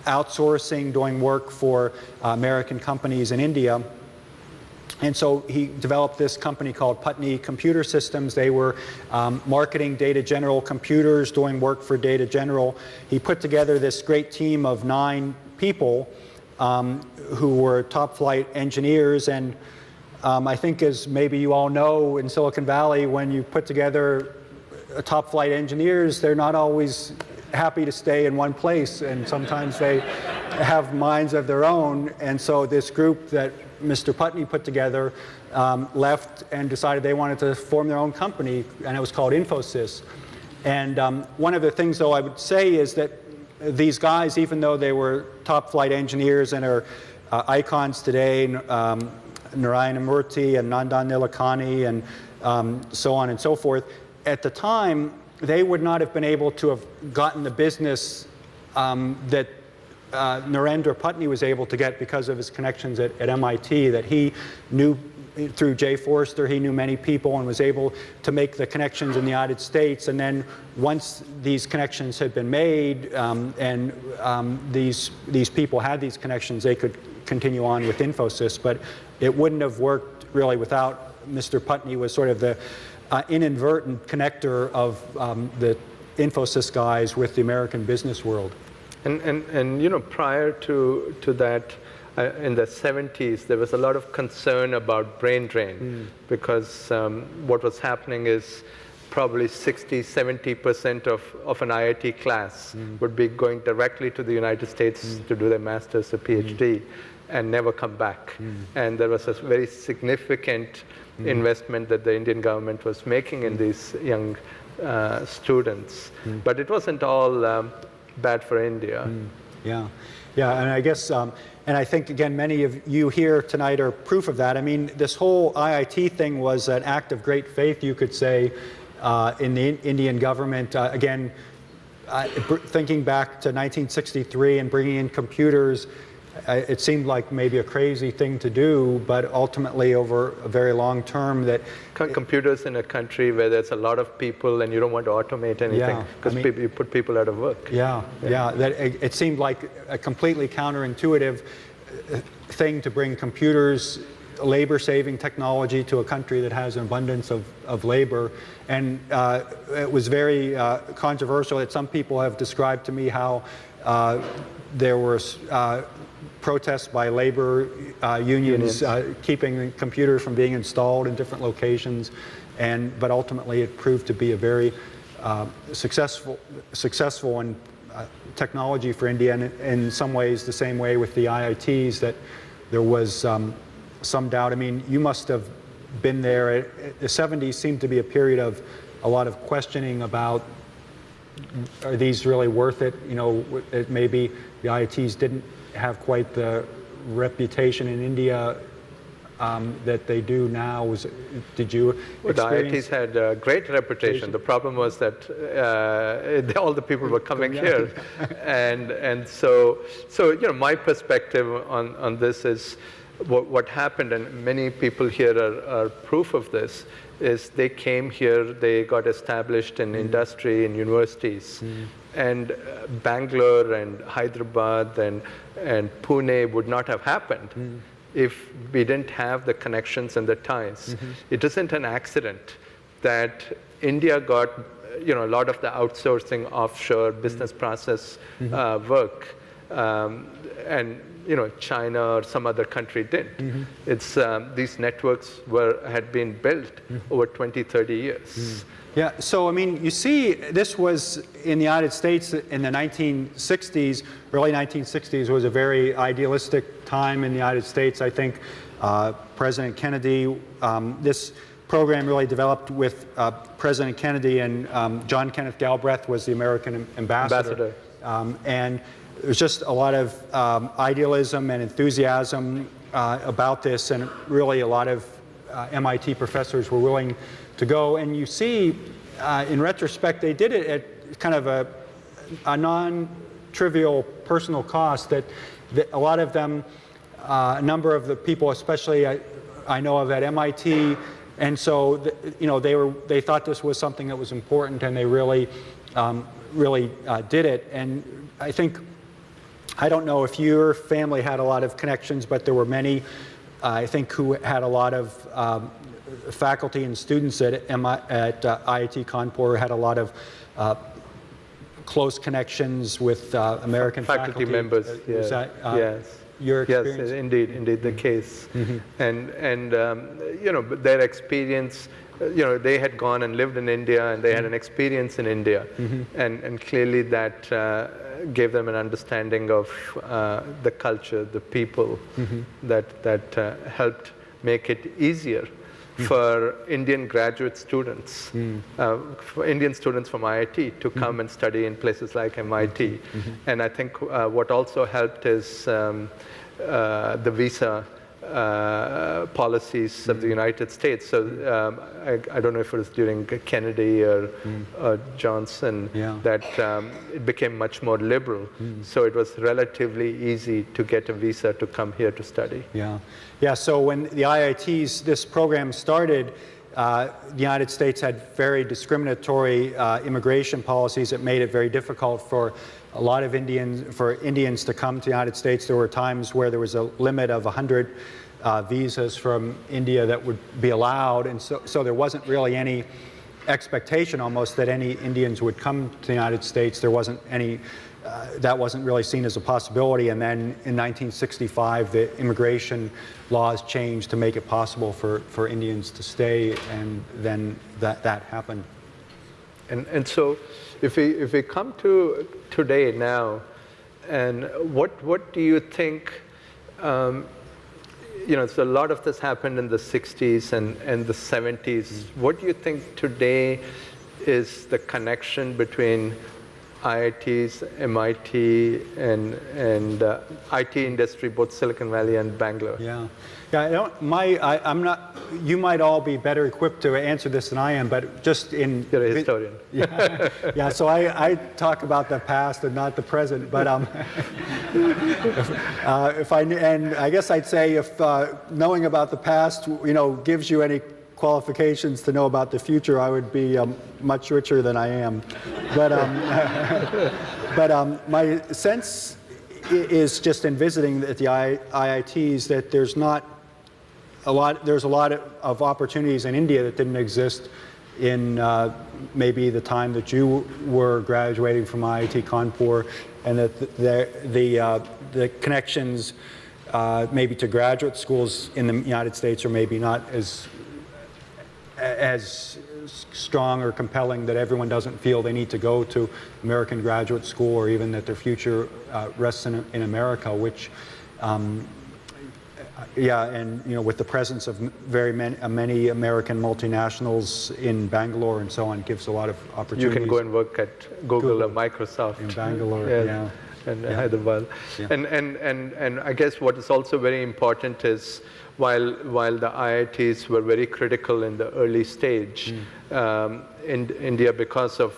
outsourcing, doing work for American companies in India. And so he developed this company called Putney Computer Systems. They were marketing Data General computers, doing work for Data General. He put together this great team of 9 people who were top flight engineers. And I think, as maybe you all know, in Silicon Valley, when you put together top flight engineers, they're not always happy to stay in one place, and sometimes they have minds of their own. And so this group that Mr. Putney put together left and decided they wanted to form their own company, and it was called Infosys. And one of the things, though, I would say is that these guys, even though they were top flight engineers and are icons today, Narayana Murthy and Nandan Nilekani and so on and so forth, at the time, they would not have been able to have gotten the business that Narendra Putney was able to get because of his connections at MIT, that he knew through Jay Forrester. He knew many people and was able to make the connections in the United States. And then once these connections had been made and these people had these connections, they could continue on with Infosys. But it wouldn't have worked really without Mr. Putney was sort of the inadvertent connector of the Infosys guys with the American business world. And prior to that, in the 70s, there was a lot of concern about brain drain because what was happening is probably 60–70% of an IIT class would be going directly to the United States to do their master's or PhD and never come back. And there was a very significant investment that the Indian government was making in these young students. But it wasn't all bad for India. Yeah, and I guess, and I think, again, many of you here tonight are proof of that. I mean, this whole IIT thing was an act of great faith, you could say, in the Indian government. Again, thinking back to 1963 and bringing in computers, it seemed like maybe a crazy thing to do, but ultimately over a very long term that... Computers in a country where there's a lot of people and you don't want to automate anything because you put people out of work. That it seemed like a completely counterintuitive thing to bring computers, labor-saving technology to a country that has an abundance of labor. And it was very controversial. That some people have described to me how there were protests by labor unions keeping computers from being installed in different locations, but ultimately it proved to be a very successful in technology for India, and in some ways the same way with the IITs, that there was some doubt. I mean, you must have been there. The 70s seemed to be a period of a lot of questioning about, are these really worth it? You know, maybe the IITs didn't have quite the reputation in India that they do now. Did you experience? Well, the IITs had a great reputation. The problem was that all the people were coming here, and so you know, my perspective on this is what happened, and many people here are proof of this. Is they came here, they got established in industry and universities, and Bangalore and Hyderabad and Pune would not have happened if we didn't have the connections and the ties. It isn't an accident that India got, you know, a lot of the outsourcing offshore business process work, and you know, China or some other country didn't. It's these networks had been built over 20, 30 years. Yeah, so I mean, you see, this was in the United States in the 1960s, early 1960s was a very idealistic time in the United States. I think President Kennedy, this program really developed with President Kennedy, and John Kenneth Galbraith was the American ambassador. And there's just a lot of idealism and enthusiasm about this, and really a lot of MIT professors were willing to go. And you see, in retrospect, they did it at kind of a non-trivial personal cost, that a lot of them, a number of the people, especially I know of at MIT, and so you know, they thought this was something that was important, and they really did it. And I think, I don't know if your family had a lot of connections, but there were many, I think, who had a lot of faculty and students at IIT Kanpur, had a lot of close connections with American faculty members. Was that yes. your experience? Yes, indeed the case. And you know, their experience, you know, they had gone and lived in India, and they had an experience in India, and clearly that gave them an understanding of the culture, the people, that helped make it easier for Indian graduate students, for Indian students from IIT to come and study in places like MIT. And I think what also helped is the visa policies of the United States. So I don't know if it was during Kennedy or Johnson that it became much more liberal. So it was relatively easy to get a visa to come here to study. Yeah, so when the IITs, this program started, the United States had very discriminatory immigration policies that made it very difficult for a lot of Indians to come to the United States. There were times where there was a limit of 100 visas from India that would be allowed, and so there wasn't really any expectation almost that any Indians would come to the United States. There wasn't any, that wasn't really seen as a possibility. And then in 1965, the immigration laws changed to make it possible for Indians to stay, and then that happened. And so if we come to today now, and what do you think, you know, so a lot of this happened in the 60s and the 70s. What do you think today is the connection between IITs, MIT, and IT industry, both Silicon Valley and Bangalore? Yeah, I'm not. You might all be better equipped to answer this than I am, but just in. You're a historian. Yeah. So I talk about the past and not the present, but I guess I'd say if knowing about the past, you know, gives you any qualifications to know about the future, I would be much richer than I am. But my sense is, just in visiting at the IITs, that there's a lot of opportunities in India that didn't exist in maybe the time that you were graduating from IIT Kanpur, and that the connections maybe to graduate schools in the United States are maybe not as strong or compelling that everyone doesn't feel they need to go to American graduate school, or even that their future rests in America, which yeah, and with the presence of many American multinationals in Bangalore and so on, gives a lot of opportunities. You can go and work at Google or Microsoft. In Bangalore, yeah. And Hyderabad. Yeah. And I guess what is also very important is while the IITs were very critical in the early stage, in India, because of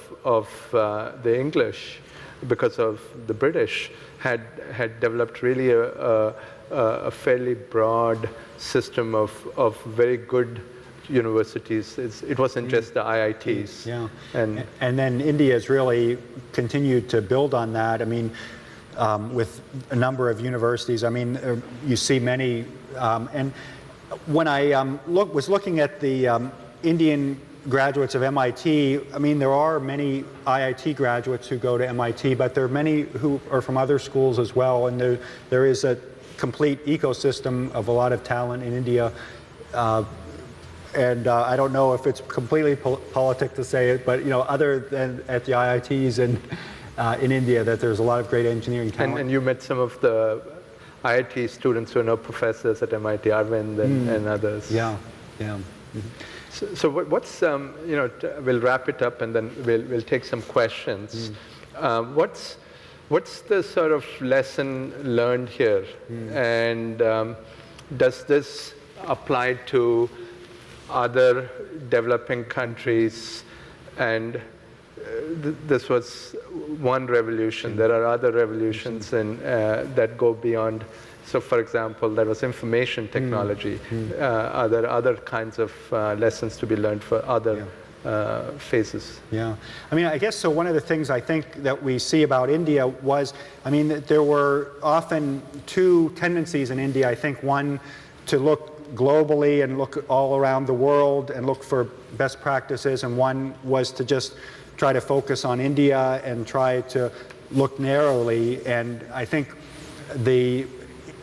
the English, because of the British, had developed really a fairly broad system of very good universities. It wasn't just the IITs. Yeah, and then India has really continued to build on that. I mean, with a number of universities. I mean, you see many. And when I was looking at the Indian graduates of MIT, I mean, there are many IIT graduates who go to MIT, but there are many who are from other schools as well. And there is a complete ecosystem of a lot of talent in India. And I don't know if it's completely politic to say it, but other than at the IITs and in India, that there's a lot of great engineering talent. And you met some of the IIT students who are now professors at MIT, Arvind and others. Yeah, yeah. So what's we'll wrap it up and then we'll take some questions. What's the sort of lesson learned here, and does this apply to other developing countries? And this was one revolution. There are other revolutions that go beyond. So, for example, there was information technology. Are there other kinds of lessons to be learned for other phases? Yeah. I mean, I guess so. One of the things I think that we see about India was, I mean, that there were often two tendencies in India. I think one to look globally and look all around the world and look for best practices, and one was to just try to focus on India and try to look narrowly. And I think the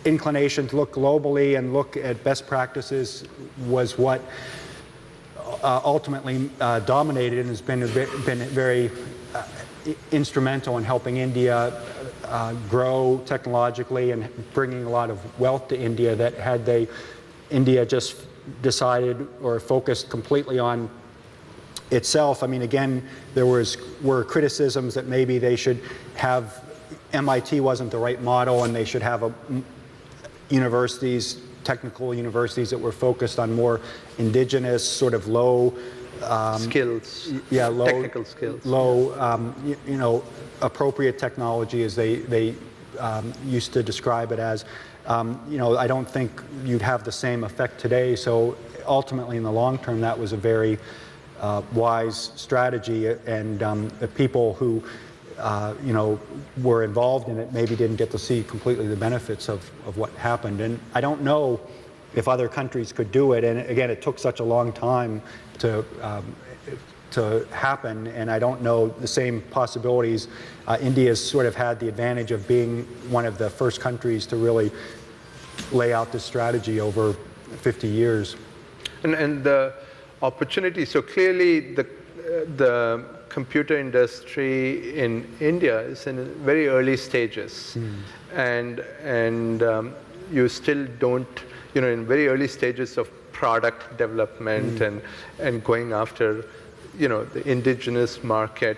inclination to look globally and look at best practices was what ultimately dominated and has been very instrumental in helping India grow technologically and bringing a lot of wealth to India. That had India just decided or focused completely on itself. I mean, again, there were criticisms that maybe they should have, MIT wasn't the right model, and they should have technical universities that were focused on more indigenous, sort of low skills, low technical skills, low, appropriate technology, as they used to describe it as. I don't think you'd have the same effect today. So ultimately, in the long term, that was a very wise strategy, and the people who were involved in it maybe didn't get to see completely the benefits of what happened. And I don't know if other countries could do it. And again, it took such a long time to happen, and I don't know the same possibilities. India's sort of had the advantage of being one of the first countries to really lay out this strategy over 50 years. And the opportunity, so clearly the computer industry in India is in very early stages, and you still don't, in very early stages of product development and going after, the indigenous market,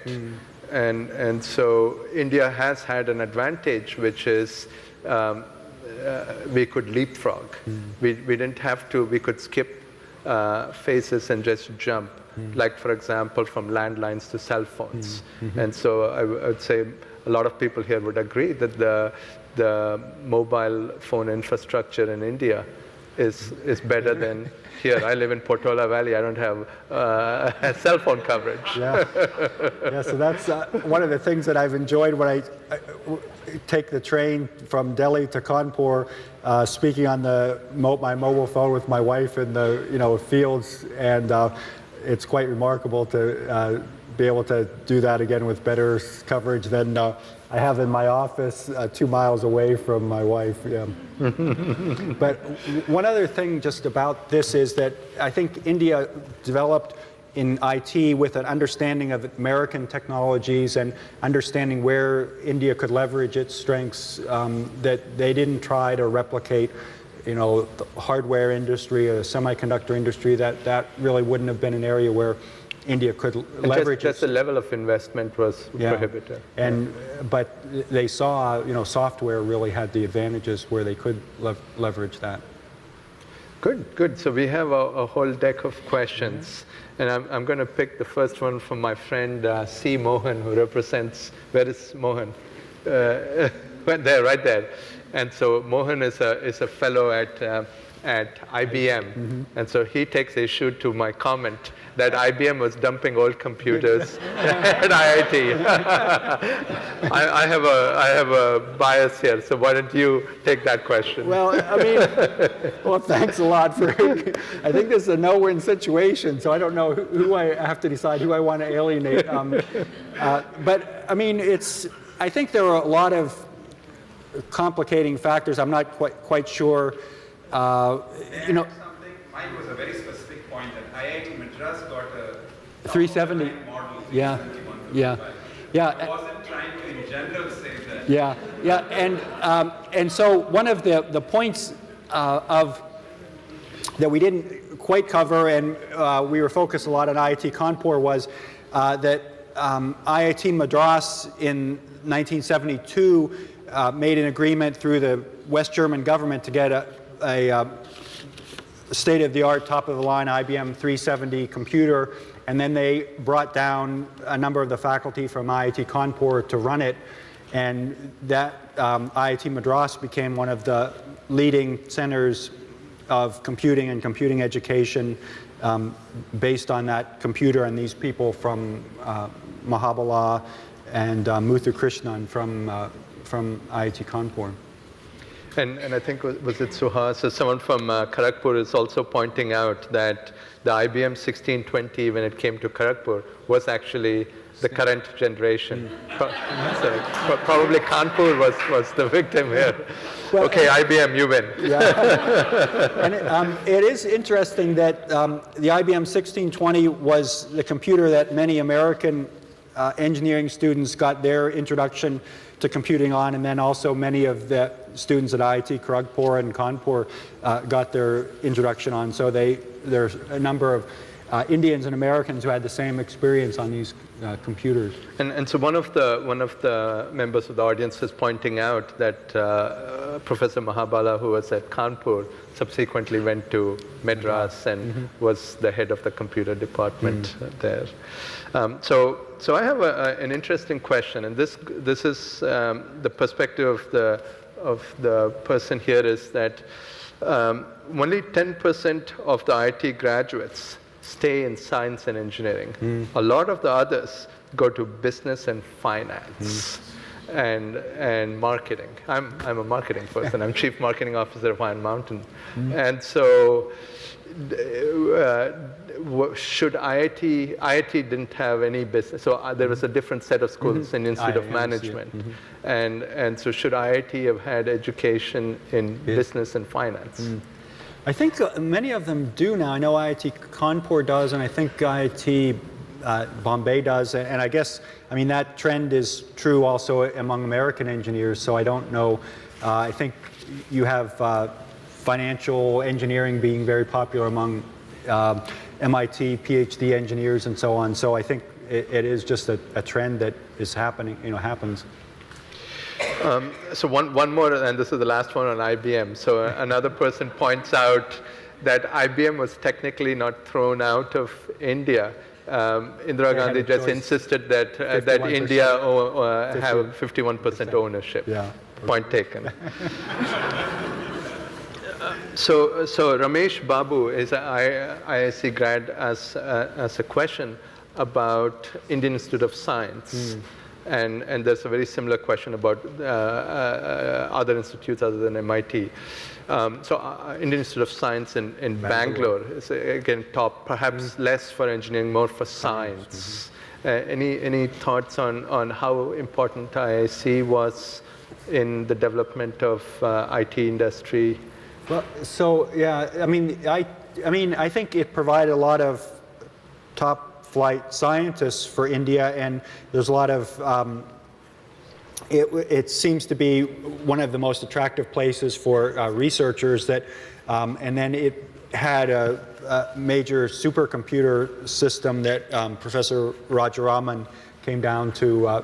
and so India has had an advantage, which is we could leapfrog. We didn't have to. We could skip phases and just jump. Like, for example, from landlines to cell phones. And so I would say a lot of people here would agree that the mobile phone infrastructure in India is better than here. I live in Portola Valley. I don't have cell phone coverage. Yeah, so that's one of the things that I've enjoyed when I take the train from Delhi to Kanpur, speaking on my mobile phone with my wife in the fields, and it's quite remarkable to be able to do that again with better coverage than I have in my office 2 miles away from my wife. Yeah. But one other thing just about this is that I think India developed in IT with an understanding of American technologies and understanding where India could leverage its strengths, that they didn't try to replicate, the hardware industry or the semiconductor industry. That really wouldn't have been an area where India could leverage. Just the level of investment was prohibitive. But they saw, software really had the advantages where they could leverage that. Good. So we have a whole deck of questions. And I'm going to pick the first one from my friend C. Mohan, who represents, where is Mohan? There, right there. And so Mohan is a fellow at IBM. And so he takes issue to my comment that IBM was dumping old computers at IIT. I have a bias here, so why don't you take that question? Well, well, thanks a lot for. I think this is a no-win situation, so I don't know who I have to decide who I want to alienate. But I think there are a lot of complicating factors. I'm not quite sure. Something. Mine was a very specific point that IIT Madras got a 370 model. Yeah. I wasn't trying to, in general, say that. And so one of the points that we didn't quite cover, and we were focused a lot on IIT Kanpur, was that IIT Madras in 1972 made an agreement through the West German government to get a state-of-the-art, top-of-the-line IBM 370 computer, and then they brought down a number of the faculty from IIT Kanpur to run it, and that IIT Madras became one of the leading centers of computing and computing education based on that computer and these people from Mahabala and Muthu Krishnan from IIT Kanpur. And I think, was it Suhas? So someone from Kharagpur is also pointing out that the IBM 1620, when it came to Kharagpur, was actually the current generation. So probably Kanpur was the victim here. Well, okay, IBM, you win. And it is interesting that the IBM 1620 was the computer that many American engineering students got their introduction to computing on, and then also many of the students at IIT Kharagpur and Kanpur got their introduction on. So there's a number of Indians and Americans who had the same experience on these computers. And so one of the members of the audience is pointing out that Professor Mahabala, who was at Kanpur, subsequently went to Madras and was the head of the computer department there. So I have an interesting question, and this is the perspective of the person here is that only 10% of the IT graduates stay in science and engineering. A lot of the others go to business and finance and marketing. I'm a marketing person. I'm chief marketing officer of Iron Mountain. And so should IIT didn't have any business, so there was a different set of schools in Institute of Management. And so should IIT have had education in business and finance? I think many of them do now. I know IIT Kanpur does, and I think IIT Bombay does, and I guess, that trend is true also among American engineers, so I don't know. I think you have financial engineering being very popular among MIT PhD engineers and so on, so I think it is just a trend that is happening, happens. So one more, and this is the last one on IBM. So another person points out that IBM was technically not thrown out of India. Indira Gandhi just insisted that India have 51% ownership. Yeah. Point taken. So Ramesh Babu is an IIC grad as a question about Indian Institute of Science. And there's a very similar question about other institutes other than MIT. Indian Institute of Science in Bangalore is again top, perhaps less for engineering, more for science. Any thoughts on how important IIC was in the development of IT industry? Well, so yeah, I think it provided a lot of top flight scientists for India, and there's a lot of it seems to be one of the most attractive places for researchers that, and then it had a major supercomputer system that Professor Rajaraman came down to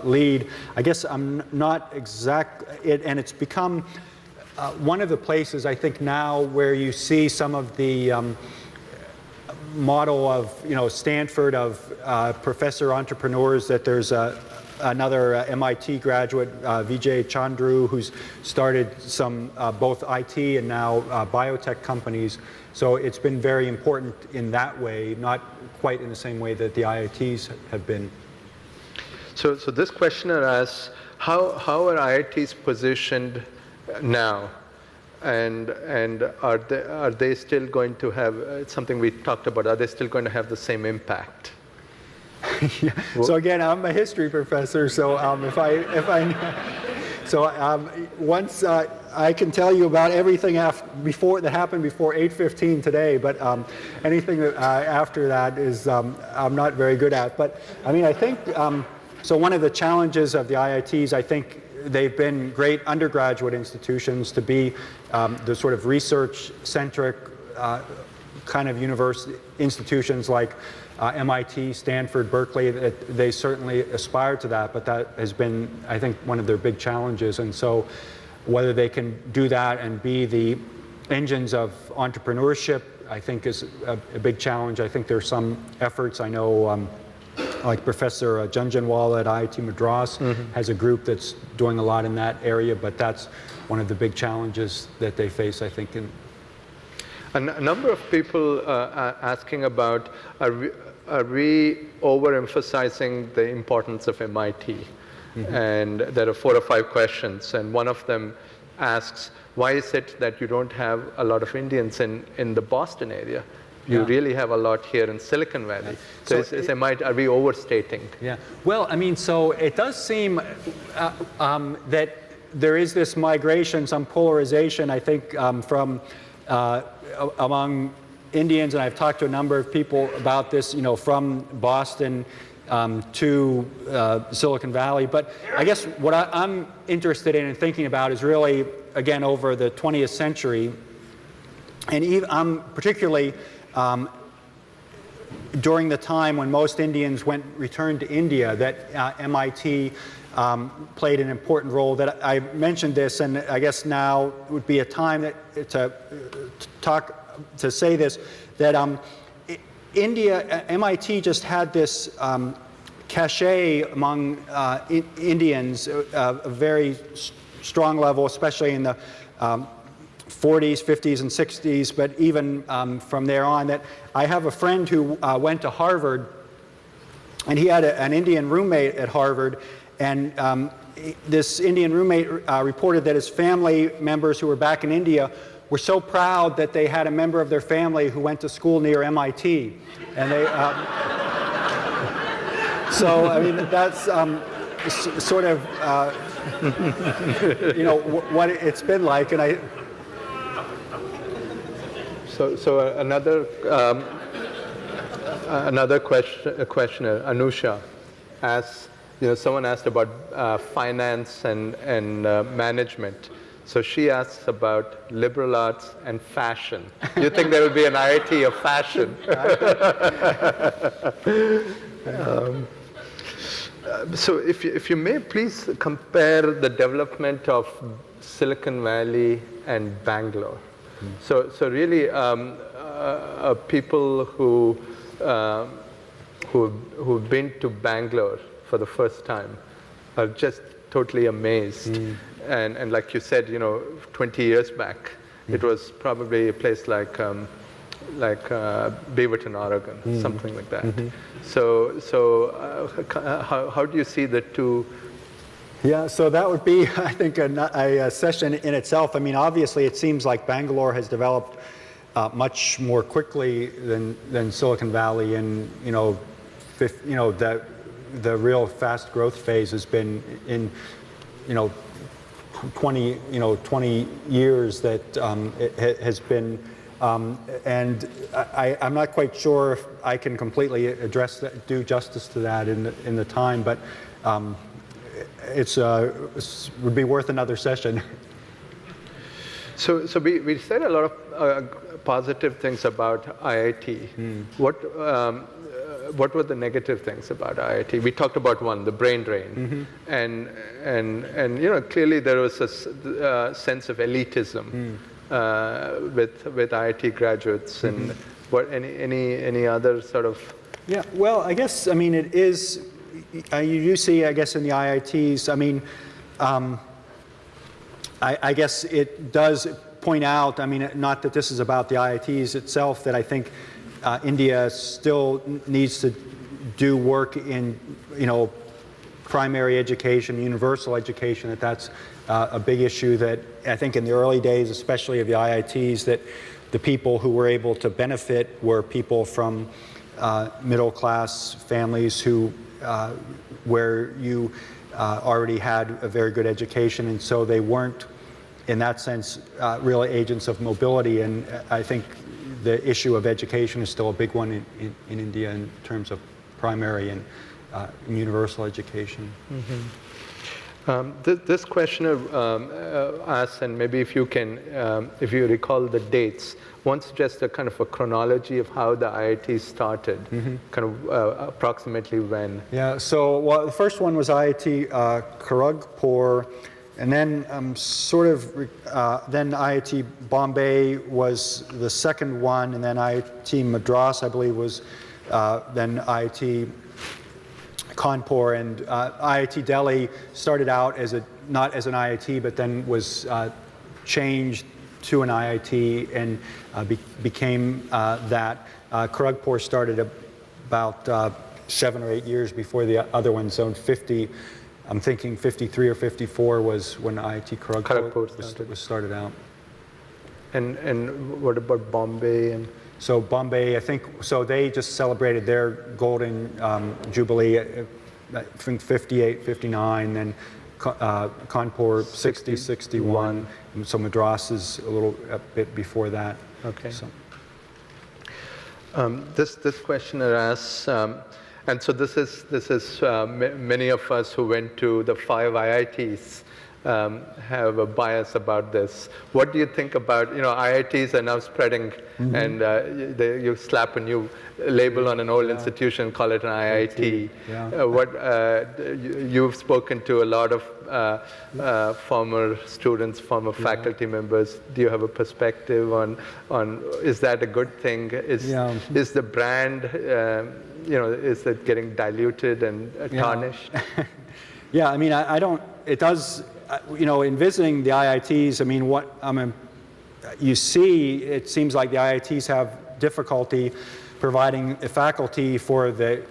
lead. I guess I'm not and it's become one of the places I think now where you see some of the model of Stanford of professor entrepreneurs, that there's another MIT graduate, Vijay Chandru, who's started some both IT and now biotech companies. So it's been very important in that way, not quite in the same way that the IITs have been. So this questioner asks, how are IITs positioned now? And are they still going to have, it's something we talked about, are they still going to have the same impact? Yeah. So again, I'm a history professor, so once I can tell you about everything that happened before 8:15 today, but anything that, after that is I'm not very good at. But I mean, I think so. One of the challenges of the IITs, I think, they've been great undergraduate institutions to be the sort of research-centric kind of university institutions like MIT, Stanford, Berkeley. They certainly aspire to that, but that has been, I think, one of their big challenges. And so whether they can do that and be the engines of entrepreneurship, I think is a big challenge. I think there's some efforts. I know like Professor Junjanwala at IIT Madras has a group that's doing a lot in that area, but that's one of the big challenges that they face, I think. A number of people are asking about, are we overemphasizing the importance of MIT? And there are 4 or 5 questions, and one of them asks, why is it that you don't have a lot of Indians in the Boston area? You really have a lot here in Silicon Valley. So are we overstating? Yeah. Well, I mean, so it does seem that there is this migration, some polarization, I think, from among Indians, and I've talked to a number of people about this, from Boston to Silicon Valley. But I guess what I'm interested in and thinking about is really, again, over the 20th century, and even particularly during the time when most Indians returned to India, that MIT played an important role. That I mentioned this, and I guess now would be a time to say this, that MIT just had this cachet among Indians, a very strong level, especially in the 40s, 50s, and 60s, but even from there on. That I have a friend who went to Harvard, and he had an Indian roommate at Harvard, and this Indian roommate reported that his family members who were back in India were so proud that they had a member of their family who went to school near MIT, and they. So I mean, that's sort of what it's been like, and I. So another questioner, Anusha, asks. Someone asked about finance and management. So she asks about liberal arts and fashion. Do you think there will be an IIT of fashion? So if you may, please compare the development of Silicon Valley and Bangalore. So really, people who've been to Bangalore for the first time are just totally amazed. And like you said, 20 years back, it was probably a place like Beaverton, Oregon, something like that. So how do you see the two? Yeah, so that would be, I think, a session in itself. I mean, obviously, it seems like Bangalore has developed much more quickly than Silicon Valley, and the real fast growth phase has been in 20 years that it has been And I'm not quite sure if I can completely address that, do justice to that in the time, but it would be worth another session. So we said a lot of positive things about IIT. What were the negative things about IIT? We talked about one, the brain drain, and clearly there was a sense of elitism with IIT graduates, and what any other sort of. Yeah, well, I guess it is. You do see, I guess, in the IITs. I guess it does point out. Not that this is about the IITs itself. That I think India still needs to do work in, primary education, universal education. That's a big issue that I think in the early days, especially of the IITs, that the people who were able to benefit were people from middle-class families where you already had a very good education, and so they weren't, in that sense, real agents of mobility. And I think the issue of education is still a big one in India in terms of primary and universal education. This questioner asks, and maybe if you can, if you recall the dates, wants just a kind of a chronology of how the IIT started, kind of approximately when. Yeah, so the first one was IIT Kharagpur, and then then IIT Bombay was the second one, and then IIT Madras, I believe, was then IIT Kanpur, and IIT Delhi started out as not as an IIT, but then was changed to an IIT and became that. Kharagpur started about 7 or 8 years before the other one, so in 50, I'm thinking 53 or 54 was when IIT Kharagpur was started out. And what about Bombay? And so Bombay, I think, so they just celebrated their golden jubilee, I think 58, 59, then Kanpur 60, 61. So Madras is a bit before that. Okay. So. This questioner asks, and so this is many of us who went to the 5 IITs have a bias about this. What do you think about, IITs are now spreading, and you slap a new label on an old institution, call it an IIT. You've spoken to a lot of former students, former faculty members. Do you have a perspective on is that a good thing? Is the brand, is it getting diluted and tarnished? Yeah, I don't, it does, in visiting the IITs, you see, it seems like the IITs have difficulty providing a faculty for the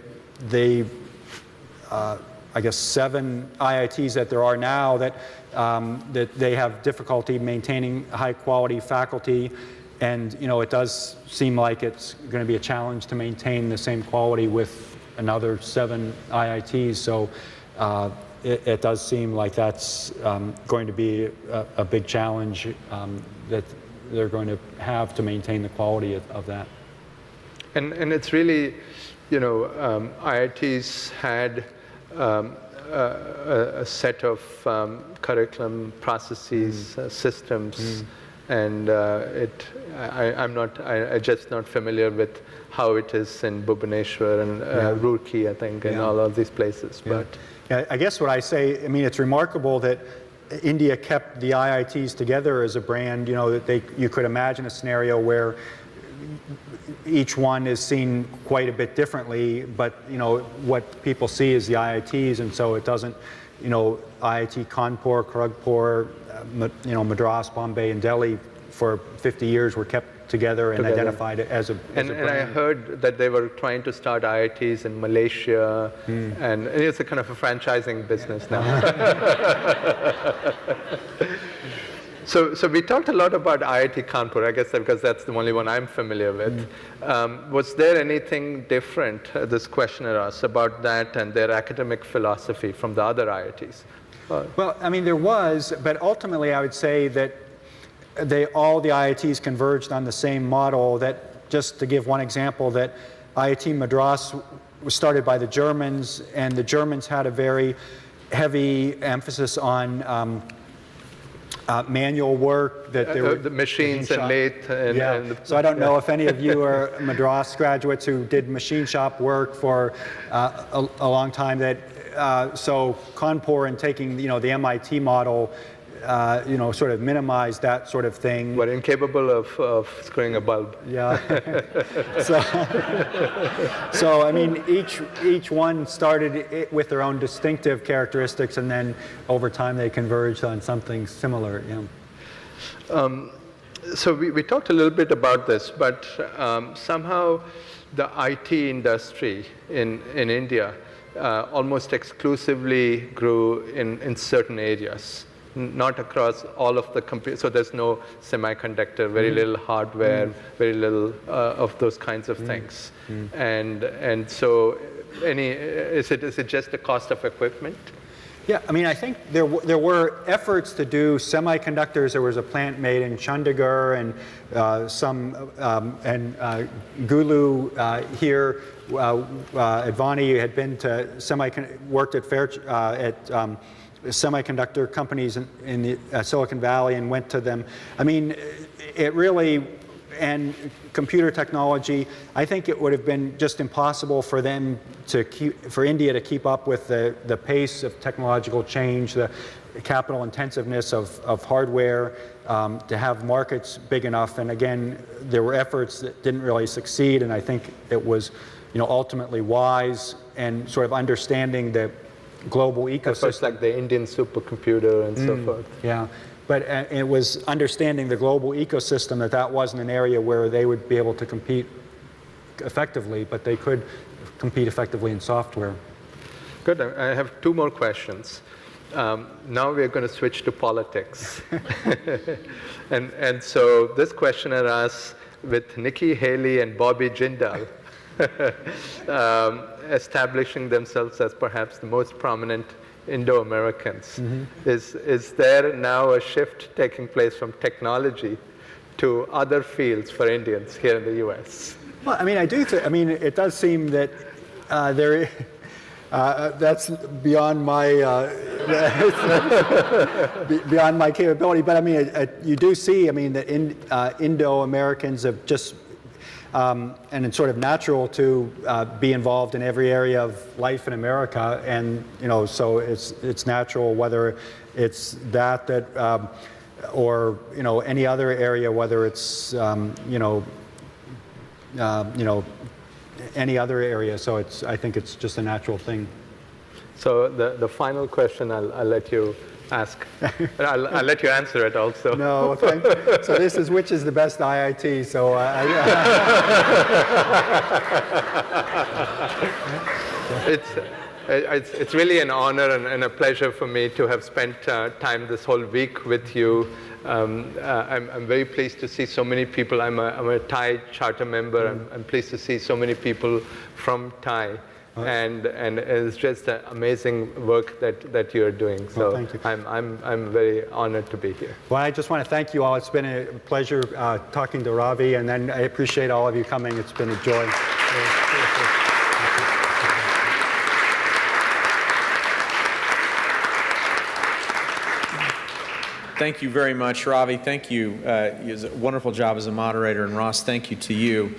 I guess 7 IITs that there are now, that they have difficulty maintaining high quality faculty, and it does seem like it's going to be a challenge to maintain the same quality with another 7 IITs. So it does seem like that's going to be a big challenge that they're going to have to maintain the quality of that. And it's really, IITs had a set of curriculum processes, systems, and I'm just not familiar with how it is in Bhubaneswar and Roorkee, I think, and all of these places. But I guess what I say, it's remarkable that India kept the IITs together as a brand. That you could imagine a scenario where each one is seen quite a bit differently, but what people see is the IITs, and so it doesn't, IIT Kanpur, Kharagpur, Madras, Bombay, and Delhi for 50 years were kept together and identified as a brand. And I heard that they were trying to start IITs in Malaysia, and it's a kind of a franchising business now. So we talked a lot about IIT Kanpur, I guess because that's the only one I'm familiar with. Was there anything different, this questioner asked, about that and their academic philosophy from the other IITs? Well, there was, but ultimately I would say that all the IITs converged on the same model. That, just to give one example, that IIT Madras was started by the Germans, and the Germans had a very heavy emphasis on manual work, that there were the machines and lathe. So I don't know if any of you are Madras graduates who did machine shop work for a long time. So Kanpur, and taking the MIT model, sort of minimized that sort of thing. But incapable of screwing a bulb. Yeah. So I mean, each one started with their own distinctive characteristics, and then over time they converged on something similar. So we talked a little bit about this, but somehow the IT industry in India almost exclusively grew in certain areas. Not across all of the computers. So there's no semiconductor, very little hardware, very little of those kinds of things. And so, is it just the cost of equipment? Yeah, I mean, I think there were efforts to do semiconductors. There was a plant made in Chandigarh, and Gulu here. Advani had been to worked at semiconductor companies in the Silicon Valley and went to them. I mean, it really, and computer technology, I think it would have been just impossible for them for India to keep up with the pace of technological change, the capital intensiveness of hardware, to have markets big enough. And again, there were efforts that didn't really succeed, and I think it was, ultimately wise, and sort of understanding the global ecosystem. First, like the Indian supercomputer and so forth. Yeah, but it was understanding the global ecosystem, that wasn't an area where they would be able to compete effectively, but they could compete effectively in software. Good. I have two more questions. Now we're going to switch to politics. and so this questioner asks, with Nikki Haley and Bobby Jindal establishing themselves as perhaps the most prominent Indo-Americans, is there now a shift taking place from technology to other fields for Indians here in the U.S.? Well, I mean, it does seem that that's beyond my beyond my capability. But I mean, you do see, that Indo-Americans have just, and it's sort of natural to be involved in every area of life in America, and so it's natural, whether it's that or any other area, whether it's any other area. So I think it's just a natural thing. So the final question I'll let you ask. I'll let you answer it also. No, so this is which is the best IIT. So it's really an honor and a pleasure for me to have spent time this whole week with you. I'm very pleased to see so many people. I'm a Thai charter member. I'm pleased to see so many people from Thai. And it's just amazing work that you're doing. So well, thank you. I'm very honored to be here. Well, I just want to thank you all. It's been a pleasure talking to Ravi, and then I appreciate all of you coming. It's been a joy. Thank you very much, Ravi. Thank you. You did a wonderful job as a moderator. And Ross, thank you to you.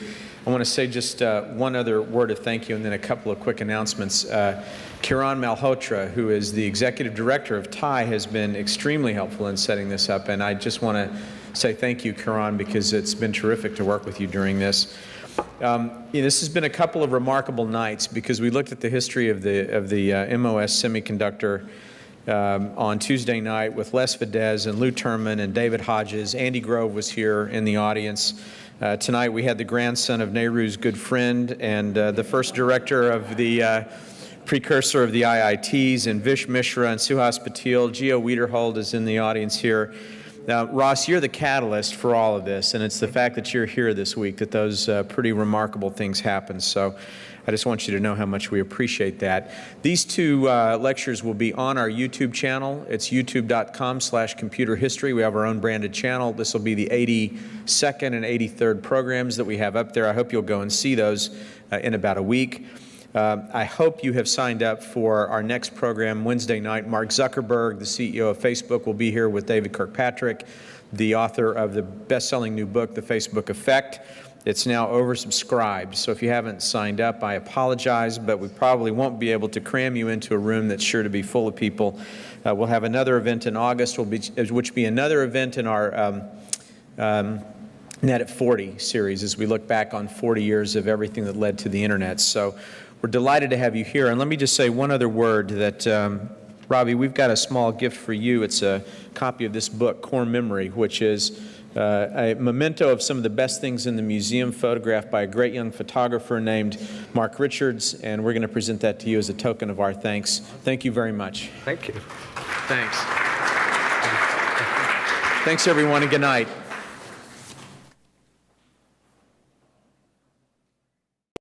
I want to say just one other word of thank you and then a couple of quick announcements. Kiran Malhotra, who is the executive director of TIE, has been extremely helpful in setting this up. And I just want to say thank you, Kiran, because it's been terrific to work with you during this. This has been a couple of remarkable nights because we looked at the history of the MOS semiconductor on Tuesday night with Les Fidesz and Lou Terman and David Hodges. Andy Grove was here in the audience. Tonight we had the grandson of Nehru's good friend and the first director of the precursor of the IITs, and Vish Mishra and Suhas Patil. Geo Wiederhold is in the audience here. Now, Ross, you're the catalyst for all of this, and it's the fact that you're here this week that those pretty remarkable things happen. So I just want you to know how much we appreciate that. These two lectures will be on our YouTube channel. It's youtube.com/computerhistory. We have our own branded channel. This will be the 82nd and 83rd programs that we have up there. I hope you'll go and see those in about a week. I hope you have signed up for our next program Wednesday night. Mark Zuckerberg, the CEO of Facebook, will be here with David Kirkpatrick, the author of the best-selling new book, The Facebook Effect. It's now oversubscribed, so if you haven't signed up, I apologize, but we probably won't be able to cram you into a room that's sure to be full of people. We'll have another event in August, which will be another event in our Net at 40 series as we look back on 40 years of everything that led to the internet. So we're delighted to have you here. And let me just say one other word that, Robbie, we've got a small gift for you. It's a copy of this book, Core Memory, which is a memento of some of the best things in the museum, photographed by a great young photographer named Mark Richards, and we're going to present that to you as a token of our thanks. Thank you very much. Thank you. Thanks. Thanks, everyone, and good night.